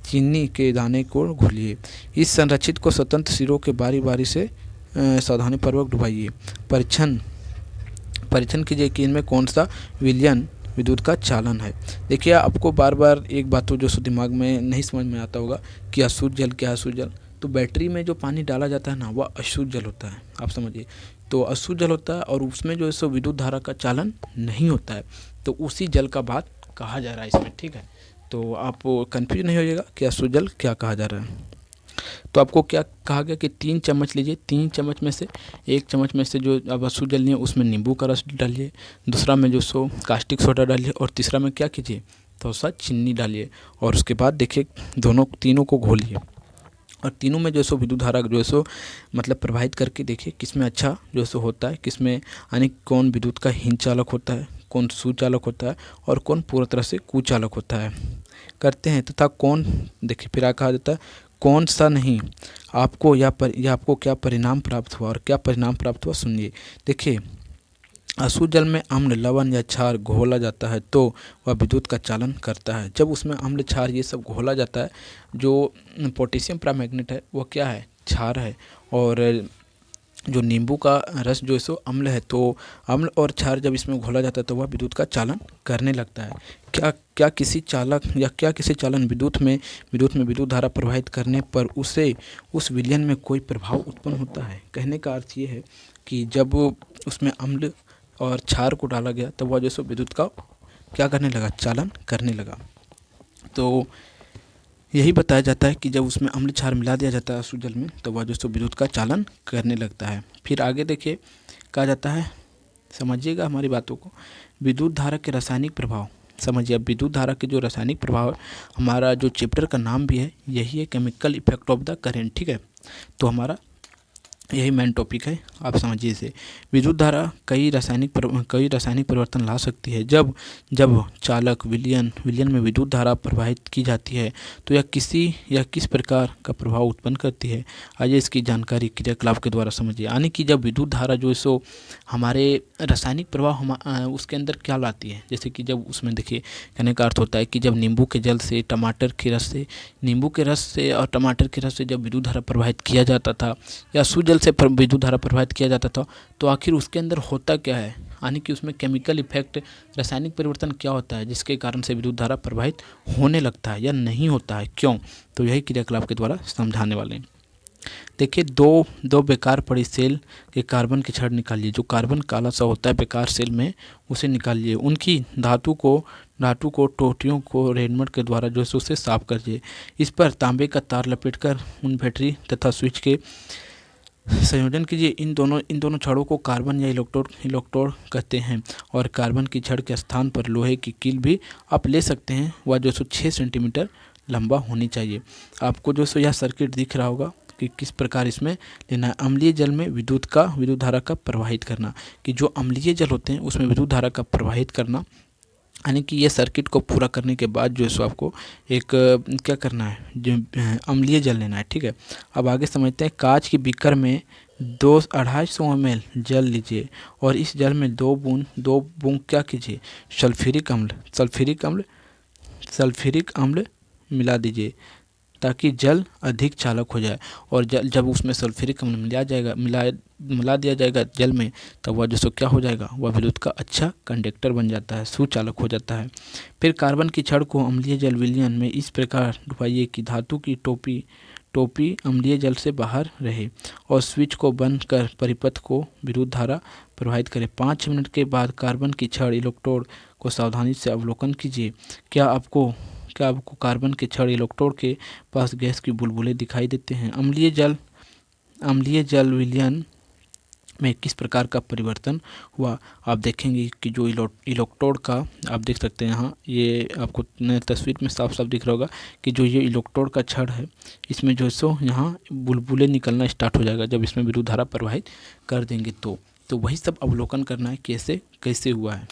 चीनी के दाने को घोलिए। इस संरक्षित को स्वतंत्र सिरों के बारी बारी से सावधानीपूर्वक डुबाइए। परीक्षण कीजिए कि इनमें कौन सा विलयन विद्युत का चालन है। देखिए आपको बार बार एक बात तो जो दिमाग में नहीं समझ में आता होगा कि अशुद्ध जल क्या है। अशुद्ध जल तो बैटरी में जो पानी डाला जाता है ना, वह अशुद्ध जल होता है, आप समझिए। तो अशुद्ध जल होता है और उसमें जो है सो विद्युत धारा का चालन नहीं होता है, तो उसी जल का बात कहा जा रहा है इसमें, ठीक है। तो आप कंफ्यूज नहीं होइएगा कि अशुद्ध जल क्या कहा जा रहा है। तो आपको क्या कहा गया कि 3 चम्मच लीजिए, 3 चम्मच में से 1 चम्मच में से जो अब अशुद्ध जल लिए उसमें नींबू का रस डालिए, दूसरा में जो सो कास्टिक सोडा डालिए, और तीसरा में क्या कीजिए, थोड़ा सा चीनी डालिए। और उसके बाद देखिए तीनों को घोलिए, और तीनों में जो सो विद्युत धारा जो है सो मतलब प्रवाहित करके देखिए किसमें अच्छा जो सो होता है, किसमें यानी कौन विद्युत का हीन चालक होता है, कौन सुचालक होता है और कौन पूरी तरह से कुचालक होता है करते हैं, तथा कौन, देखिए फिर कहा जाता है कौन सा नहीं। आपको आपको क्या परिणाम प्राप्त हुआ, और क्या परिणाम प्राप्त हुआ सुनिए। देखिए अशुद्ध जल में अम्ल, लवण या क्षार घोला जाता है तो वह विद्युत का चालन करता है। जब उसमें अम्ल, क्षार ये सब घोला जाता है, जो पोटेशियम परमैंगनेट है वो क्या है, क्षार है, और जो नींबू का रस जो है सो अम्ल है, तो अम्ल और क्षार जब इसमें घोला जाता है तो वह विद्युत का चालन करने लगता है। क्या किसी चालन विद्युत में विद्युत धारा प्रवाहित करने पर उस विलयन में कोई प्रभाव उत्पन्न होता है? कहने का अर्थ ये है कि जब उसमें अम्ल और क्षार को डाला गया तब वह जो सो विद्युत का क्या करने लगा, चालन करने लगा। तो यही बताया जाता है कि जब उसमें अम्ल क्षार मिला दिया जाता है अशुद्ध जल में तो वह जो सो विद्युत का चालन करने लगता है। फिर आगे देखिए कहा जाता है, समझिएगा हमारी बातों को। विद्युत धारा के रासायनिक प्रभाव समझिए। अब विद्युत धारा के जो रासायनिक प्रभाव है, हमारा जो चैप्टर का नाम भी है यही है, chemical effect of the current, ठीक है। तो हमारा यही मेन टॉपिक है, आप समझिए इसे। विद्युत धारा कई रासायनिक परिवर्तन ला सकती है। जब चालक विलयन में विद्युत धारा प्रवाहित की जाती है तो यह किस प्रकार का प्रभाव उत्पन्न करती है, आइए इसकी जानकारी क्रियाकलाप के द्वारा समझिए। यानी कि जब विद्युत धारा जो है सो हमारे रासायनिक प्रभाव उसके अंदर क्या लाती है, जैसे कि जब उसमें देखिए कहने का अर्थ होता है कि जब नींबू के रस से और टमाटर के रस से जब विद्युत धारा प्रवाहित किया जाता था या शुद्ध जल से विद्युत धारा प्रवाहित किया जाता था, तो आखिर उसके अंदर होता क्या है, यानी कि उसमें केमिकल इफेक्ट, रासायनिक परिवर्तन क्या होता है जिसके कारण से विद्युत धारा प्रवाहित होने लगता है या नहीं होता है, क्यों? तो यही क्रियाकलाप के द्वारा समझाने वाले हैं। देखिए दो दो बेकार पड़ी सेल के कार्बन की छड़ निकालिए। जो कार्बन काला सा होता है बेकार सेल में, उसे निकालिए। उनकी धातु को टोटियों को रेनमड के द्वारा जो है उसे साफ करिए। इस पर तांबे का तार लपेटकर उन बैटरी तथा स्विच के संयोजन कीजिए। इन दोनों छड़ों को कार्बन या इलेक्ट्रोड कहते हैं। और कार्बन की छड़ के स्थान पर लोहे की कील भी आप ले सकते हैं। वह जो सो 6 सेंटीमीटर लंबा होनी चाहिए। आपको जो सो यह सर्किट दिख रहा होगा कि किस प्रकार इसमें लेना है। अम्लीय जल में विद्युत धारा का प्रवाहित करना, कि जो अम्लीय जल होते हैं उसमें विद्युत धारा का प्रवाहित करना, यानी कि ये सर्किट को पूरा करने के बाद जो है सो आपको एक क्या करना है, जो अम्लीय जल लेना है। ठीक है, अब आगे समझते हैं। कांच की बीकर में 250 ml जल लीजिए और इस जल में दो बूंद क्या कीजिए, सल्फ्यूरिक अम्ल मिला दीजिए ताकि जल अधिक चालक हो जाए। और जब उसमें सल्फ्यूरिक अम्ल मिला दिया जाएगा जल में, तब वह जो सो क्या हो जाएगा, वह विद्युत का अच्छा कंडक्टर बन जाता है, सुचालक हो जाता है। फिर कार्बन की छड़ को अम्लीय जल विलयन में इस प्रकार डुबाइए कि धातु की टोपी अम्लीय जल से बाहर रहे और स्विच को बंद कर परिपथ को विद्युत धारा प्रवाहित करें। 5 मिनट के बाद कार्बन की छड़ इलेक्ट्रोड को सावधानी से अवलोकन कीजिए। क्या आपको कार्बन के छड़ इलेक्ट्रोड के पास गैस की बुलबुले दिखाई देते हैं? अम्लीय जल विलयन में किस प्रकार का परिवर्तन हुआ, आप देखेंगे कि जो इलेक्ट्रोड का आप देख सकते हैं यहाँ, ये आपको तस्वीर में साफ साफ दिख रहा होगा कि जो ये इलेक्ट्रोड का छड़ है, इसमें जो सो यहाँ बुलबुले निकलना स्टार्ट हो जाएगा जब इसमें विद्युत धारा प्रवाहित कर देंगे। तो वही सब अवलोकन करना है कैसे हुआ है।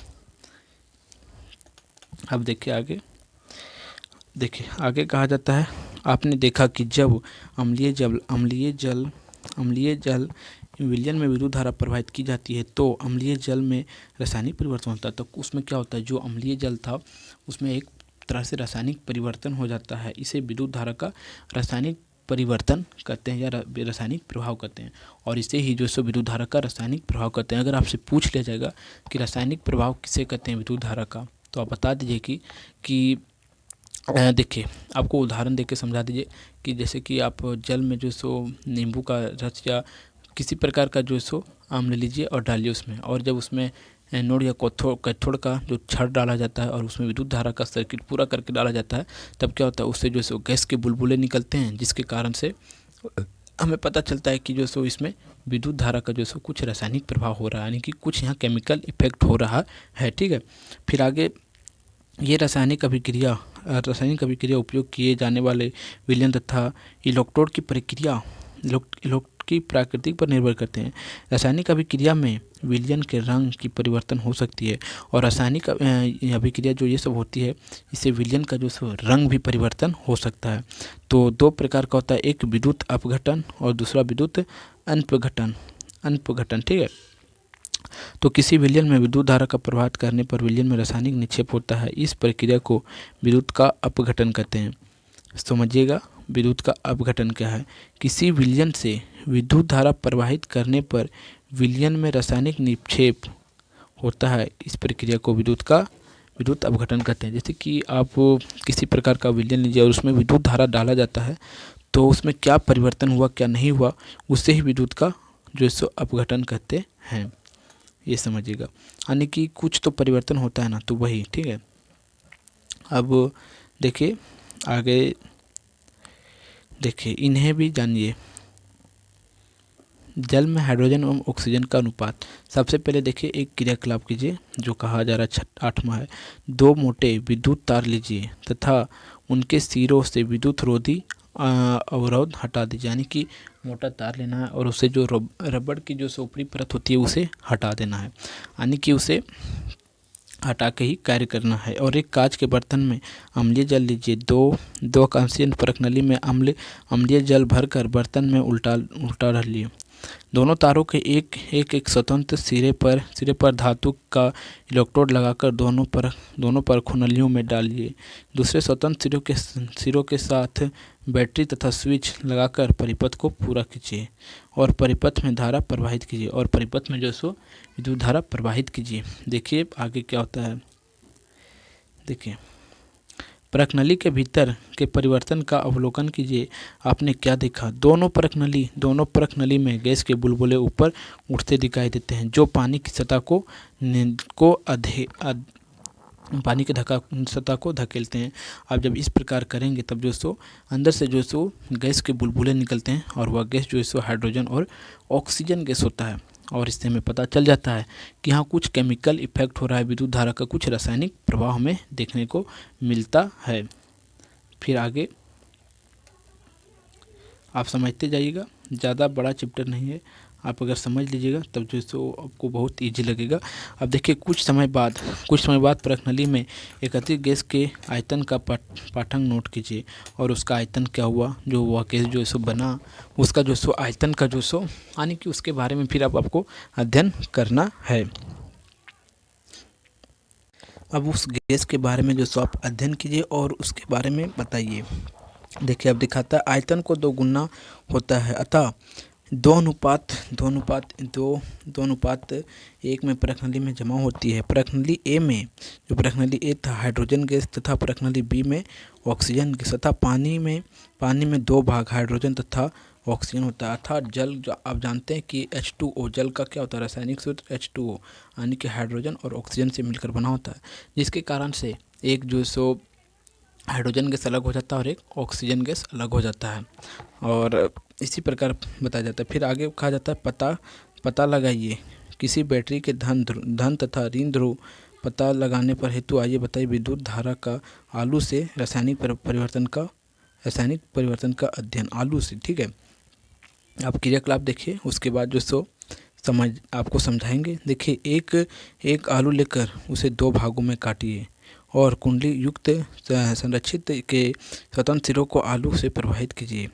अब देखिए आगे कहा जाता है, आपने देखा कि जब अम्लीय जल विलयन में विद्युत धारा प्रवाहित की जाती है तो अम्लीय जल में रासायनिक परिवर्तन होता है। तो उसमें क्या होता है, जो अम्लीय जल था उसमें एक तरह से रासायनिक परिवर्तन हो जाता है। इसे विद्युत धारा का रासायनिक परिवर्तन कहते हैं या रासायनिक प्रभाव कहते हैं। और इसे ही जो सो विद्युत धारा का रासायनिक प्रभाव कहते हैं। अगर आपसे पूछ लिया जाएगा कि रासायनिक प्रभाव किसे कहते हैं विद्युत धारा का, तो आप बता दीजिए कि देखिए आपको उदाहरण देके समझा दीजिए कि जैसे कि आप जल में जो सो नींबू का रस या किसी प्रकार का जो सो आम ले लीजिए और डालिए उसमें, और जब उसमें एनोड या कैथोड का जो छड़ डाला जाता है और उसमें विद्युत धारा का सर्किट पूरा करके डाला जाता है, तब क्या होता है, उससे जो सो गैस के बुलबुले निकलते हैं, जिसके कारण से हमें पता चलता है कि जो सो इसमें विद्युत धारा का जो सो कुछ रासायनिक प्रभाव हो रहा है, यानी कि कुछ यहाँ केमिकल इफेक्ट हो रहा है। ठीक है, फिर आगे ये रासायनिक अभिक्रिया उपयोग किए जाने वाले विलयन तथा इलेक्ट्रोड की प्रकृति पर निर्भर करते हैं। रासायनिक अभिक्रिया में विलयन के रंग की परिवर्तन हो सकती है और रासायनिक अभिक्रिया जो ये सब होती है, इससे विलयन का जो रंग भी परिवर्तन हो सकता है। तो दो प्रकार का होता है, एक विद्युत अपघटन और दूसरा विद्युत अनपघटन। ठीक है, तो किसी विलयन में विद्युत धारा का प्रवाह करने पर विलयन में रासायनिक निक्षेप होता है। इस प्रक्रिया को विद्युत का अपघटन कहते हैं। समझिएगा विद्युत का अपघटन क्या है। किसी विलयन से विद्युत धारा प्रवाहित करने पर विलयन में रासायनिक निक्षेप होता है, इस प्रक्रिया को विद्युत अपघटन कहते हैं। जैसे कि आप किसी प्रकार का विलयन लीजिए और उसमें विद्युत धारा डाला जाता है, तो उसमें क्या परिवर्तन हुआ क्या नहीं हुआ, उससे ही विद्युत का जो सो अपघटन कहते हैं। ये समझिएगा, यानी कि कुछ तो परिवर्तन होता है ना, तो वही। ठीक है, अब देखिए आगे इन्हें भी जानिए। जल में हाइड्रोजन एवं ऑक्सीजन का अनुपात। सबसे पहले देखिए एक क्रियाकलाप कीजिए जो कहा जा रहा है 8वां है। 2 मोटे विद्युत तार लीजिए तथा उनके सिरों से विद्युत रोधी अवरोध हटा दीजिए, यानी कि मोटा तार लेना है और उसे जो रबड़ की जो ऊपरी परत होती है उसे हटा देना है, यानी कि उसे हटा के ही कार्य करना है। और एक कांच के बर्तन में अम्लीय जल लीजिए। दो कांस्य प्रणाली में अम्लीय जल भरकर बर्तन में उल्टा डालिए। दोनों तारों के एक स्वतंत्र सिरे पर धातु का इलेक्ट्रोड लगाकर दोनों पर खुनलियों में डालिए। दूसरे स्वतंत्र सिरों के साथ बैटरी तथा स्विच लगाकर परिपथ को पूरा कीजिए और परिपथ में धारा प्रवाहित कीजिए और परिपथ में जो सो विद्युत धारा प्रवाहित कीजिए। देखिए आगे क्या होता है। देखिए परखनली के भीतर के परिवर्तन का अवलोकन कीजिए। आपने क्या देखा? दोनों परखनली में गैस के बुलबुले ऊपर उठते दिखाई देते हैं जो पानी की सतह को धकेलते हैं। आप जब इस प्रकार करेंगे तब जो सो अंदर से जो सो गैस के बुलबुले निकलते हैं और वह गैस जो सो हाइड्रोजन और ऑक्सीजन गैस होता है। और इससे हमें पता चल जाता है कि हाँ कुछ केमिकल इफेक्ट हो रहा है, विद्युत धारा का कुछ रासायनिक प्रभाव हमें देखने को मिलता है। फिर आगे आप समझते जाइएगा, ज़्यादा बड़ा चैप्टर नहीं है, आप अगर समझ लीजिएगा तब जो सो आपको बहुत इजी लगेगा। अब देखिए कुछ समय बाद परखनली में एकत्रित गैस के आयतन का पाठ्यांक नोट कीजिए और उसका आयतन क्या हुआ, जो वह गैस जो सो बना उसका जो सो आयतन का जो सो यानी कि उसके बारे में फिर आपको अध्ययन करना है। अब उस गैस के बारे में जो सो आप अध्ययन कीजिए और उसके बारे में बताइए। देखिए अब दिखाता है आयतन को 2 गुना होता है, अतः 2:1 में परखनली में जमा होती है। परखनली ए में जो परखनली ए था हाइड्रोजन गैस तथा परखनली बी में ऑक्सीजन गैस तथा पानी में 2 भाग हाइड्रोजन तथा ऑक्सीजन होता है। अर्थात जल जो आप जानते हैं कि H2O जल का क्या होता है रासायनिक सूत्र H2O यानी कि हाइड्रोजन और ऑक्सीजन से मिलकर बना होता है, जिसके कारण से एक जो सो हाइड्रोजन गैस अलग हो जाता है और एक ऑक्सीजन गैस अलग हो जाता है और इसी प्रकार बताया जाता है। फिर आगे कहा जाता है पता लगाइए किसी बैटरी के धन तथा ऋण ध्रुव पता लगाने पर हेतु आइए बताइए विद्युत धारा का आलू से रासायनिक परिवर्तन का अध्ययन आलू से। ठीक है, आप क्रियाकलाप देखिए, उसके बाद जो सो आपको समझाएंगे। देखिए एक आलू लेकर उसे 2 भागों में काटिए और कुंडली युक्त संरक्षित के स्वतंत्र सिरों को आलू से प्रवाहित कीजिए।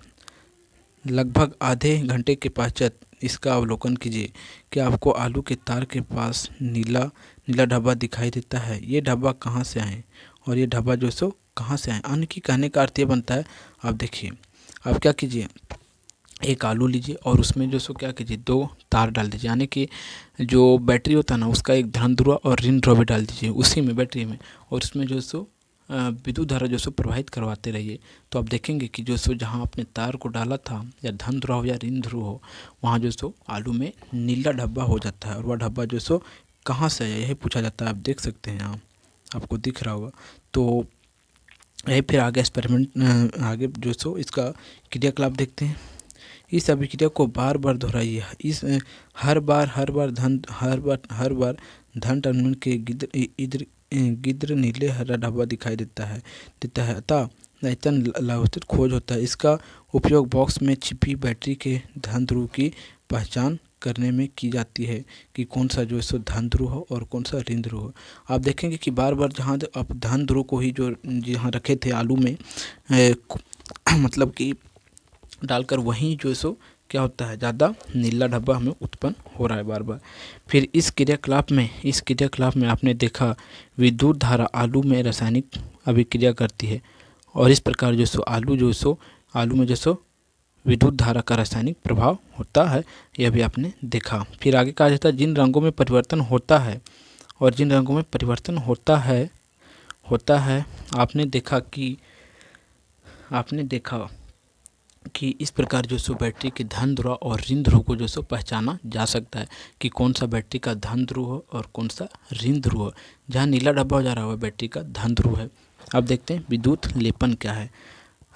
लगभग आधे घंटे के पश्चात इसका अवलोकन कीजिए कि आपको आलू के तार के पास नीला धब्बा दिखाई देता है। ये धब्बा कहाँ से आए और ये धब्बा जो सो कहाँ से आए, अन्य की कहने का अर्थ ये बनता है। आप देखिए, आप क्या कीजिए, एक आलू लीजिए और उसमें जो सो क्या कीजिए 2 तार डाल दीजिए, यानी कि जो बैटरी होता है ना उसका एक धन ध्रुव और ऋण ध्रुव भी डाल दीजिए उसी में बैटरी में, और उसमें जो सो विद्युत धारा जो सो प्रवाहित करवाते रहिए। तो आप देखेंगे कि जो सो जहाँ आपने तार को डाला था या धन ध्रुव हो या ऋण ध्रुव हो वहाँ जो सो आलू में नीला धब्बा हो जाता है और वह धब्बा जो सो कहाँ से आया यही पूछा जाता है। आप देख सकते हैं, आपको दिख रहा होगा। तो यही फिर आगे एक्सपेरिमेंट आगे जो सो इसका क्रियाकलाप देखते हैं। इस अभिक्रिया को बार बार दोहराइए। इस हर बार धन टर्मिनल के गिद्र नीले हरा धब्बा दिखाई देता है अतः आयतन लाभस्थित खोज होता है। इसका उपयोग बॉक्स में छिपी बैटरी के धन ध्रुव की पहचान करने में की जाती है कि कौन सा जो सो धन ध्रुव हो और कौन सा ऋण ध्रुव हो। आप देखेंगे कि बार जहाँ आप धन ध्रुव को ही जो जहाँ रखे थे आलू में मतलब कि डालकर वहीं जो सो क्या होता है ज़्यादा नीला धब्बा हमें उत्पन्न हो रहा है बार। फिर इस क्रियाकलाप में आपने देखा विद्युत धारा आलू में रासायनिक अभिक्रिया करती है और इस प्रकार जो सो आलू में जो सो विद्युत धारा का रासायनिक प्रभाव होता है, यह भी आपने देखा। फिर आगे कहा जाता है जिन रंगों में परिवर्तन होता है और जिन रंगों में परिवर्तन होता है आपने देखा कि इस प्रकार जो सो बैटरी के धन ध्रुव और ऋण ध्रुव को जो सो पहचाना जा सकता है कि कौन सा बैटरी का धन ध्रुव हो और कौन सा ऋण ध्रुव हो। जहाँ नीला डब्बा हो जा रहा है बैटरी का धन ध्रुव है। अब देखते हैं विद्युत लेपन क्या है।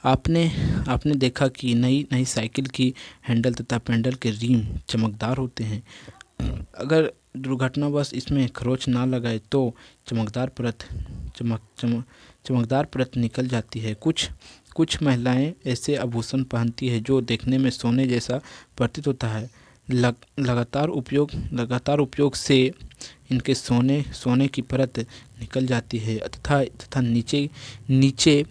आपने देखा कि नई साइकिल की हैंडल तथा पेंडल के रिम चमकदार होते हैं। अगर दुर्घटनावश इसमें खरोंच ना लगाए तो चमकदार परत निकल जाती है। कुछ महिलाएं ऐसे आभूषण पहनती है जो देखने में सोने जैसा प्रतीत होता है। लगातार उपयोग से इनके सोने की परत निकल जाती है तथा नीचे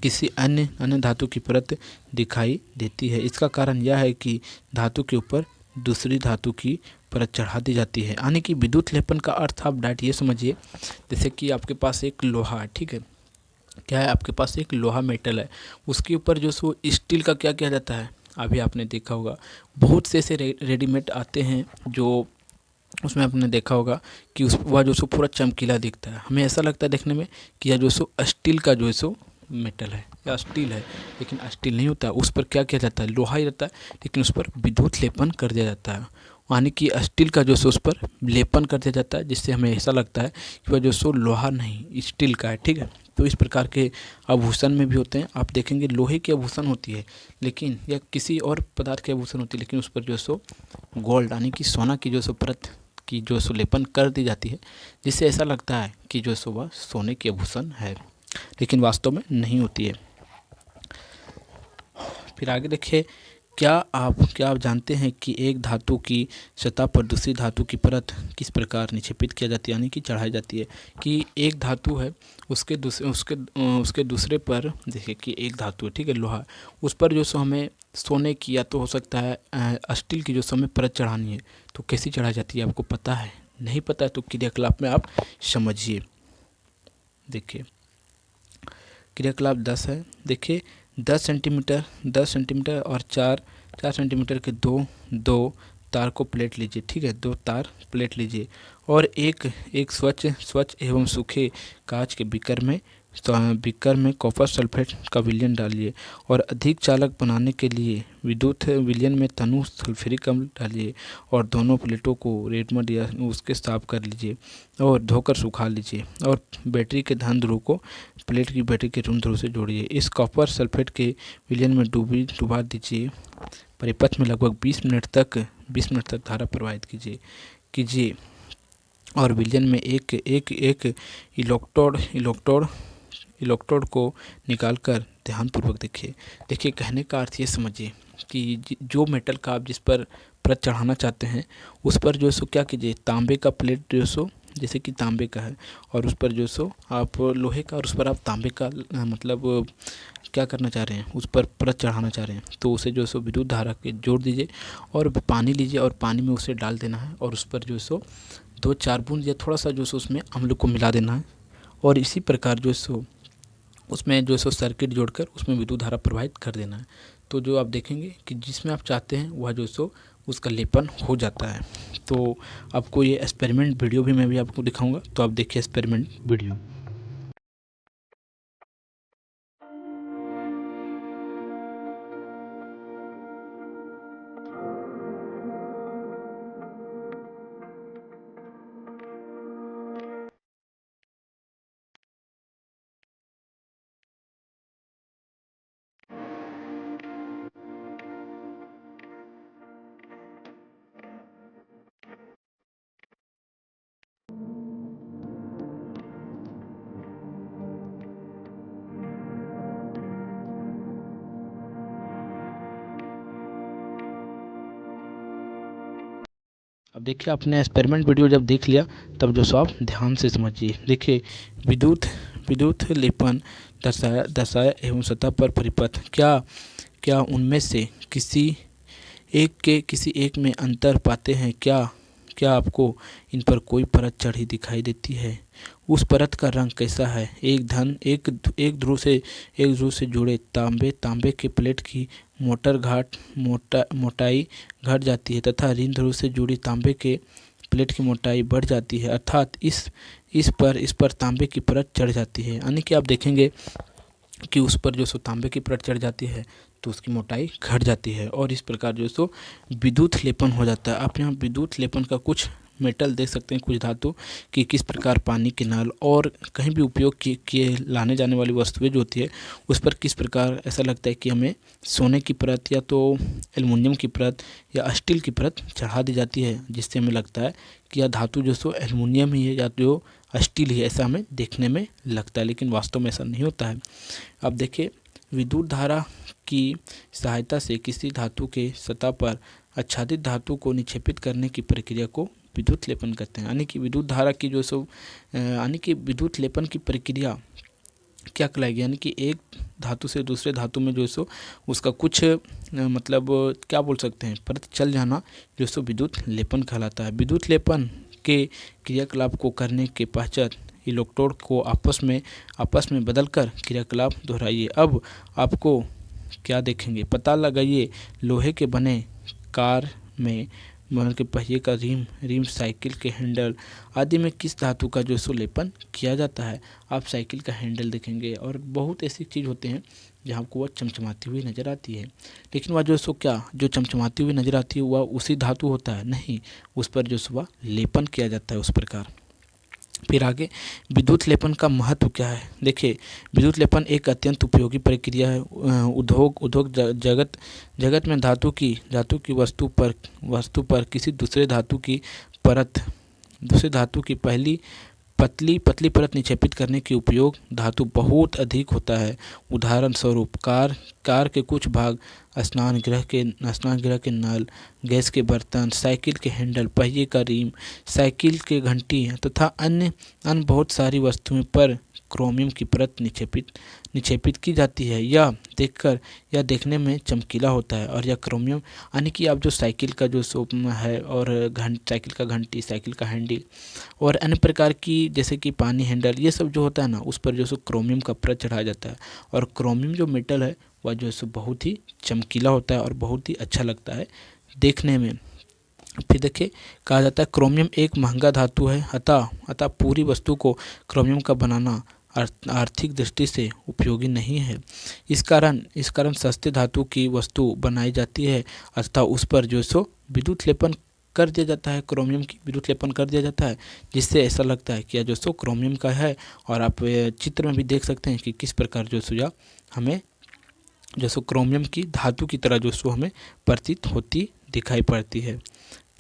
किसी अन्य धातु की परत दिखाई देती है। इसका कारण यह है कि धातु के ऊपर दूसरी धातु की परत चढ़ा दी जाती है। यानी कि विद्युत लेपन का अर्थ आप डायरेक्ट ये समझिए, जैसे कि आपके पास एक लोहा है, ठीक है, क्या है आपके पास एक लोहा मेटल है, उसके ऊपर जो सो स्टील का क्या किया जाता है। अभी आपने देखा होगा बहुत से ऐसे रेडीमेड आते हैं जो उसमें आपने देखा होगा कि उस वह जो सो पूरा चमकीला दिखता है। हमें ऐसा लगता है देखने में कि यह जो सो स्टील का जो है सो मेटल है या स्टील है, लेकिन स्टील नहीं होता। उस पर क्या किया जाता है, लोहा ही रहता है, लेकिन उस पर विद्युत लेपन कर दिया जाता है। यानी कि स्टील का जो सो उस पर लेपन कर दिया जाता है, जिससे हमें ऐसा लगता है कि वह जो सो लोहा नहीं स्टील का है। ठीक है, तो इस प्रकार के आभूषण में भी होते हैं। आप देखेंगे लोहे की आभूषण होती है, लेकिन यह किसी और पदार्थ की आभूषण होती है, लेकिन उस पर जो सो गोल्ड यानी कि सोना की जो सो परत की जो सो लेपन कर दी जाती है, जिससे ऐसा लगता है कि जो सो वह सोने की आभूषण है, लेकिन वास्तव में नहीं होती है। फिर आगे देखिए, क्या आप जानते हैं कि एक धातु की सतह पर दूसरी धातु की परत किस प्रकार निक्षेपित किया जाती है, यानी कि चढ़ाई जाती है। कि एक धातु है, उसके दूसरे पर देखिए कि एक धातु है, ठीक है, लोहा, उस पर जो सो हमें सोने की या तो हो सकता है स्टील की जो सो हमें परत चढ़ानी है, तो कैसी चढ़ाई जाती है आपको पता है? नहीं पता है तो क्रियाकलाप में आप समझिए। देखिए क्रियाकलाप 10 है। देखिए 10 सेंटीमीटर और 4 सेंटीमीटर के दो दो तार को प्लेट लीजिए। ठीक है, दो तार प्लेट लीजिए और एक एक स्वच्छ एवं सूखे कांच के बीकर में कॉपर सल्फेट का विलयन डालिए और अधिक चालक बनाने के लिए विद्युत विलयन में तनु सल्फ्यूरिक अम्ल डालिए और दोनों प्लेटों को रेडमंड या उसके साफ कर लीजिए और धोकर सुखा लीजिए और बैटरी के धन ध्रुव को प्लेट की बैटरी के ऋण ध्रुव से जोड़िए। इस कॉपर सल्फेट के विलयन में डुबा दीजिए। परिपथ में लगभग 20 मिनट तक धारा प्रवाहित कीजिए और विलयन में एक एक एक इलेक्ट्रोड को निकालकर ध्यानपूर्वक देखिए कहने का अर्थ ये समझिए कि जो मेटल का आप जिस पर परत चढ़ाना चाहते हैं, उस पर जो सो क्या कीजिए, तांबे का प्लेट जो सो जैसे कि तांबे का है और उस पर जो सो आप लोहे का और उस पर आप तांबे का मतलब क्या करना चाह रहे हैं, उस पर परत चढ़ाना चाह रहे हैं, तो उसे जो सो विद्युत धारा के जोड़ दीजिए और पानी लीजिए और पानी में उसे डाल देना है और उस पर जो सो 2-4 बूंद या थोड़ा सा जो सो उसमें अम्ल को मिला देना है और इसी प्रकार जो सो उसमें जो सो सर्किट जोड़कर उसमें विद्युत धारा प्रवाहित कर देना है। तो जो आप देखेंगे कि जिसमें आप चाहते हैं वह जो सो उसका लेपन हो जाता है। तो आपको ये एक्सपेरिमेंट वीडियो भी मैं भी आपको दिखाऊंगा, तो आप देखिए एक्सपेरिमेंट वीडियो। अब देखिए आपने एक्सपेरिमेंट वीडियो जब देख लिया तब जो सो आप ध्यान से समझिए। देखिए विद्युत विद्युत लेपन दर्शाया एवं सतह पर परिपथ क्या क्या उनमें से किसी एक में अंतर पाते हैं? क्या क्या आपको इन पर कोई परत चढ़ी दिखाई देती है? उस परत का रंग कैसा है? एक ध्रुव से जुड़े तांबे के प्लेट की मोटाई घट जाती है तथा ऋण ध्रुव से जुड़ी तांबे के प्लेट की मोटाई बढ़ जाती है, अर्थात इस पर तांबे की परत चढ़ जाती है। यानी कि आप देखेंगे कि उस पर जो सो तांबे की परत चढ़ जाती है तो उसकी मोटाई घट जाती है और इस प्रकार जो सो विद्युत लेपन हो जाता है। आप यहाँ विद्युत लेपन का कुछ मेटल देख सकते हैं, कुछ धातु कि किस प्रकार पानी के नल और कहीं भी उपयोग किए लाने जाने वाली वस्तुएं जो होती है उस पर किस प्रकार ऐसा लगता है कि हमें सोने की परत या तो एल्युमिनियम की परत या स्टील की परत चढ़ा दी जाती है, जिससे हमें लगता है कि यह धातु जो सो एल्युमिनियम ही है या जो स्टील ही है, ऐसा हमें देखने में लगता है, लेकिन वास्तव में ऐसा नहीं होता है। अब देखिए विद्युत धारा की सहायता से किसी धातु के सतह पर आच्छादित धातु को निक्षेपित करने की प्रक्रिया को विद्युत लेपन कहते हैं। यानी कि विद्युत धारा की जो सो यानी कि विद्युत लेपन की प्रक्रिया क्या कहलाएगी, यानी कि एक धातु से दूसरे धातु में जो सो उसका कुछ मतलब क्या बोल सकते हैं, परत चल जाना जो सो विद्युत लेपन कहलाता है। विद्युत लेपन के क्रियाकलाप को करने के पश्चात इलेक्ट्रोड को आपस में बदलकर क्रियाकलाप दोहराइए। अब आपको क्या देखेंगे, पता लगाइए लोहे के बने कार में मतलब कि पहिए का रिम, साइकिल के हैंडल आदि में किस धातु का जो सो लेपन किया जाता है। आप साइकिल का हैंडल देखेंगे और बहुत ऐसी चीज़ होते हैं जहाँ आपको वह चमचमाती हुई नज़र आती है, लेकिन वह जो सो क्या जो चमचमाती हुई नज़र आती है वह उसी धातु होता है नहीं, उस पर जो सो वह लेपन किया जाता है उस प्रकार। फिर आगे विद्युत लेपन का महत्व क्या है। देखिए, विद्युत लेपन एक अत्यंत उपयोगी प्रक्रिया है। उद्योग जगत में धातु की वस्तु पर किसी दूसरे धातु की पहली पतली परत निक्षेपित करने के उपयोग धातु बहुत अधिक होता है। उदाहरण स्वरूप कार के कुछ भाग, स्नान गृह के नल, गैस के बर्तन, साइकिल के हैंडल, पहिए का रिम, साइकिल के घंटी तथा अन्य बहुत सारी वस्तुओं पर क्रोमियम की परत निक्षेपित की जाती है। यह देखने में चमकीला होता है और यह क्रोमियम यानी कि आप जो साइकिल का जो सोप है और साइकिल का घंटी, साइकिल का हैंडल और अन्य प्रकार की जैसे कि पानी हैंडल, ये सब जो होता है ना उस पर जो सो क्रोमियम का परत चढ़ाया जाता है। और क्रोमियम जो मेटल है वह जो सो बहुत ही चमकीला होता है और बहुत ही अच्छा लगता है देखने में। फिर देखिए, कहा जाता है क्रोमियम एक महंगा धातु है, अतः पूरी वस्तु को क्रोमियम का बनाना आर्थिक दृष्टि से उपयोगी नहीं है। इस कारण सस्ते धातु की वस्तु बनाई जाती है, अतः उस पर जो सो विद्युत लेपन कर दिया जाता है, क्रोमियम की विद्युत लेपन कर दिया जाता है, जिससे ऐसा लगता है कि यह जो सो क्रोमियम का है। और आप चित्र में भी देख सकते हैं कि किस प्रकार जो सो यह हमें जो सो क्रोमियम की धातु की तरह जो सो हमें प्रतीत होती दिखाई पड़ती है।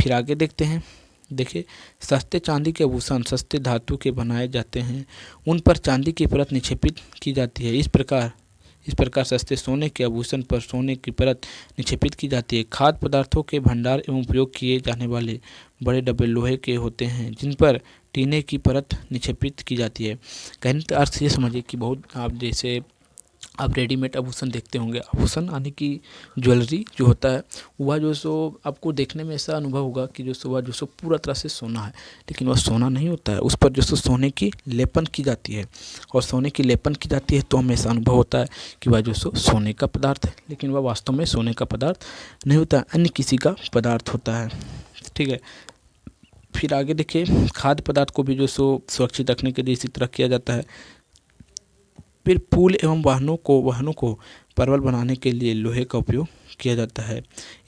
फिर आगे देखते हैं। देखिए, सस्ते चांदी के आभूषण सस्ते धातु के बनाए जाते हैं, उन पर चांदी की परत निक्षेपित की जाती है। इस प्रकार सस्ते सोने के आभूषण पर सोने की परत निक्षेपित की जाती है। खाद्य पदार्थों के भंडार एवं उपयोग किए जाने वाले बड़े डब्बे लोहे के होते हैं, जिन पर टीने की परत निक्षेपित की जाती है। कहने का अर्थ ये समझिए कि बहुत आप जैसे आप रेडीमेड आभूषण देखते होंगे, आभूषण यानी कि ज्वेलरी जो होता है वह जो सो आपको देखने में ऐसा अनुभव होगा कि जो सो वह जो सो पूरा तरह से सोना है, लेकिन वह सोना नहीं होता है। उस पर जो सो सोने की लेपन की जाती है और सोने की लेपन की जाती है तो हमें ऐसा अनुभव होता है कि वह जो सो सोने का पदार्थ है, लेकिन वह वास्तव में सोने का पदार्थ नहीं होता, अन्य किसी का पदार्थ होता है। ठीक है। फिर आगे देखिए, खाद्य पदार्थ को भी जो सो सुरक्षित रखने के लिए इसी तरह किया जाता है। फिर पुल एवं वाहनों को परवल बनाने के लिए लोहे का उपयोग किया जाता है।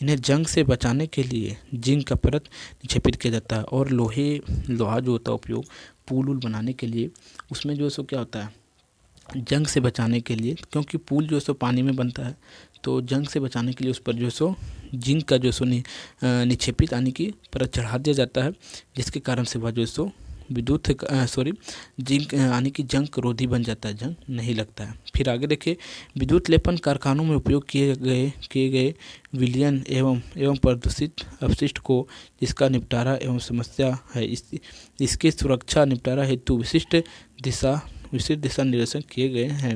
इन्हें जंग से बचाने के लिए जिंक का परत निक्षेपित किया जाता है। और लोहा जो होता है उपयोग पुल बनाने के लिए, उसमें जो सो क्या होता है जंग से बचाने के लिए, क्योंकि पुल जो सो पानी में बनता है तो जंग से बचाने के लिए उस पर जो सो जिंक का जो सो निक्षेपित यानी कि परत चढ़ा दिया जाता है, जिसके कारण से वह जो सो जिंक यानी कि जंग रोधी बन जाता है, जंग नहीं लगता है। फिर आगे देखिए, विद्युत लेपन कारखानों में उपयोग किए गए विलयन एवं प्रदूषित अपशिष्ट को जिसका निपटारा एवं समस्या है इसके सुरक्षा निपटारा हेतु विशिष्ट दिशा निर्देशन किए गए हैं।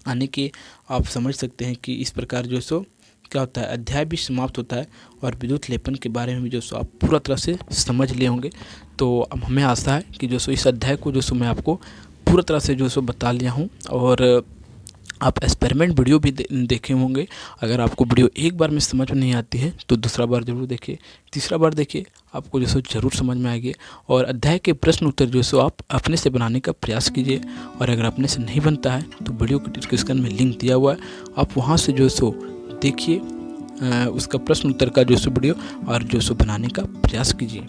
यानी कि आप समझ सकते हैं कि इस प्रकार जो सो क्या होता है, अध्याय भी समाप्त होता है और विद्युत लेपन के बारे में भी जो सो आप पूरा तरह से समझ लिए होंगे। तो अब हमें आशा है कि जो सो इस अध्याय को जो सो मैं आपको पूरा तरह से जो सो बता लिया हूँ और आप एक्सपेरिमेंट वीडियो भी देखे होंगे। अगर आपको वीडियो एक बार में समझ में नहीं आती है तो दूसरा बार जरूर देखिए, तीसरा बार देखिए, आपको जो सो जरूर समझ में आएगी। और अध्याय के प्रश्न उत्तर जो सो आप अपने से बनाने का प्रयास कीजिए। और अगर अपने से नहीं बनता है तो वीडियो के डिस्क्रिप्शन में लिंक दिया हुआ है, आप वहाँ से जो सो देखिए उसका प्रश्न उत्तर का जो सो वीडियो और जो सो बनाने का प्रयास कीजिए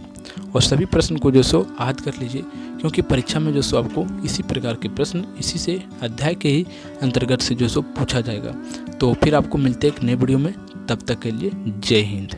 और सभी प्रश्न को जो सो याद कर लीजिए, क्योंकि परीक्षा में जो सो आपको इसी प्रकार के प्रश्न इसी से अध्याय के ही अंतर्गत से जो सो पूछा जाएगा। तो फिर आपको मिलते हैं एक नए वीडियो में, तब तक के लिए जय हिंद।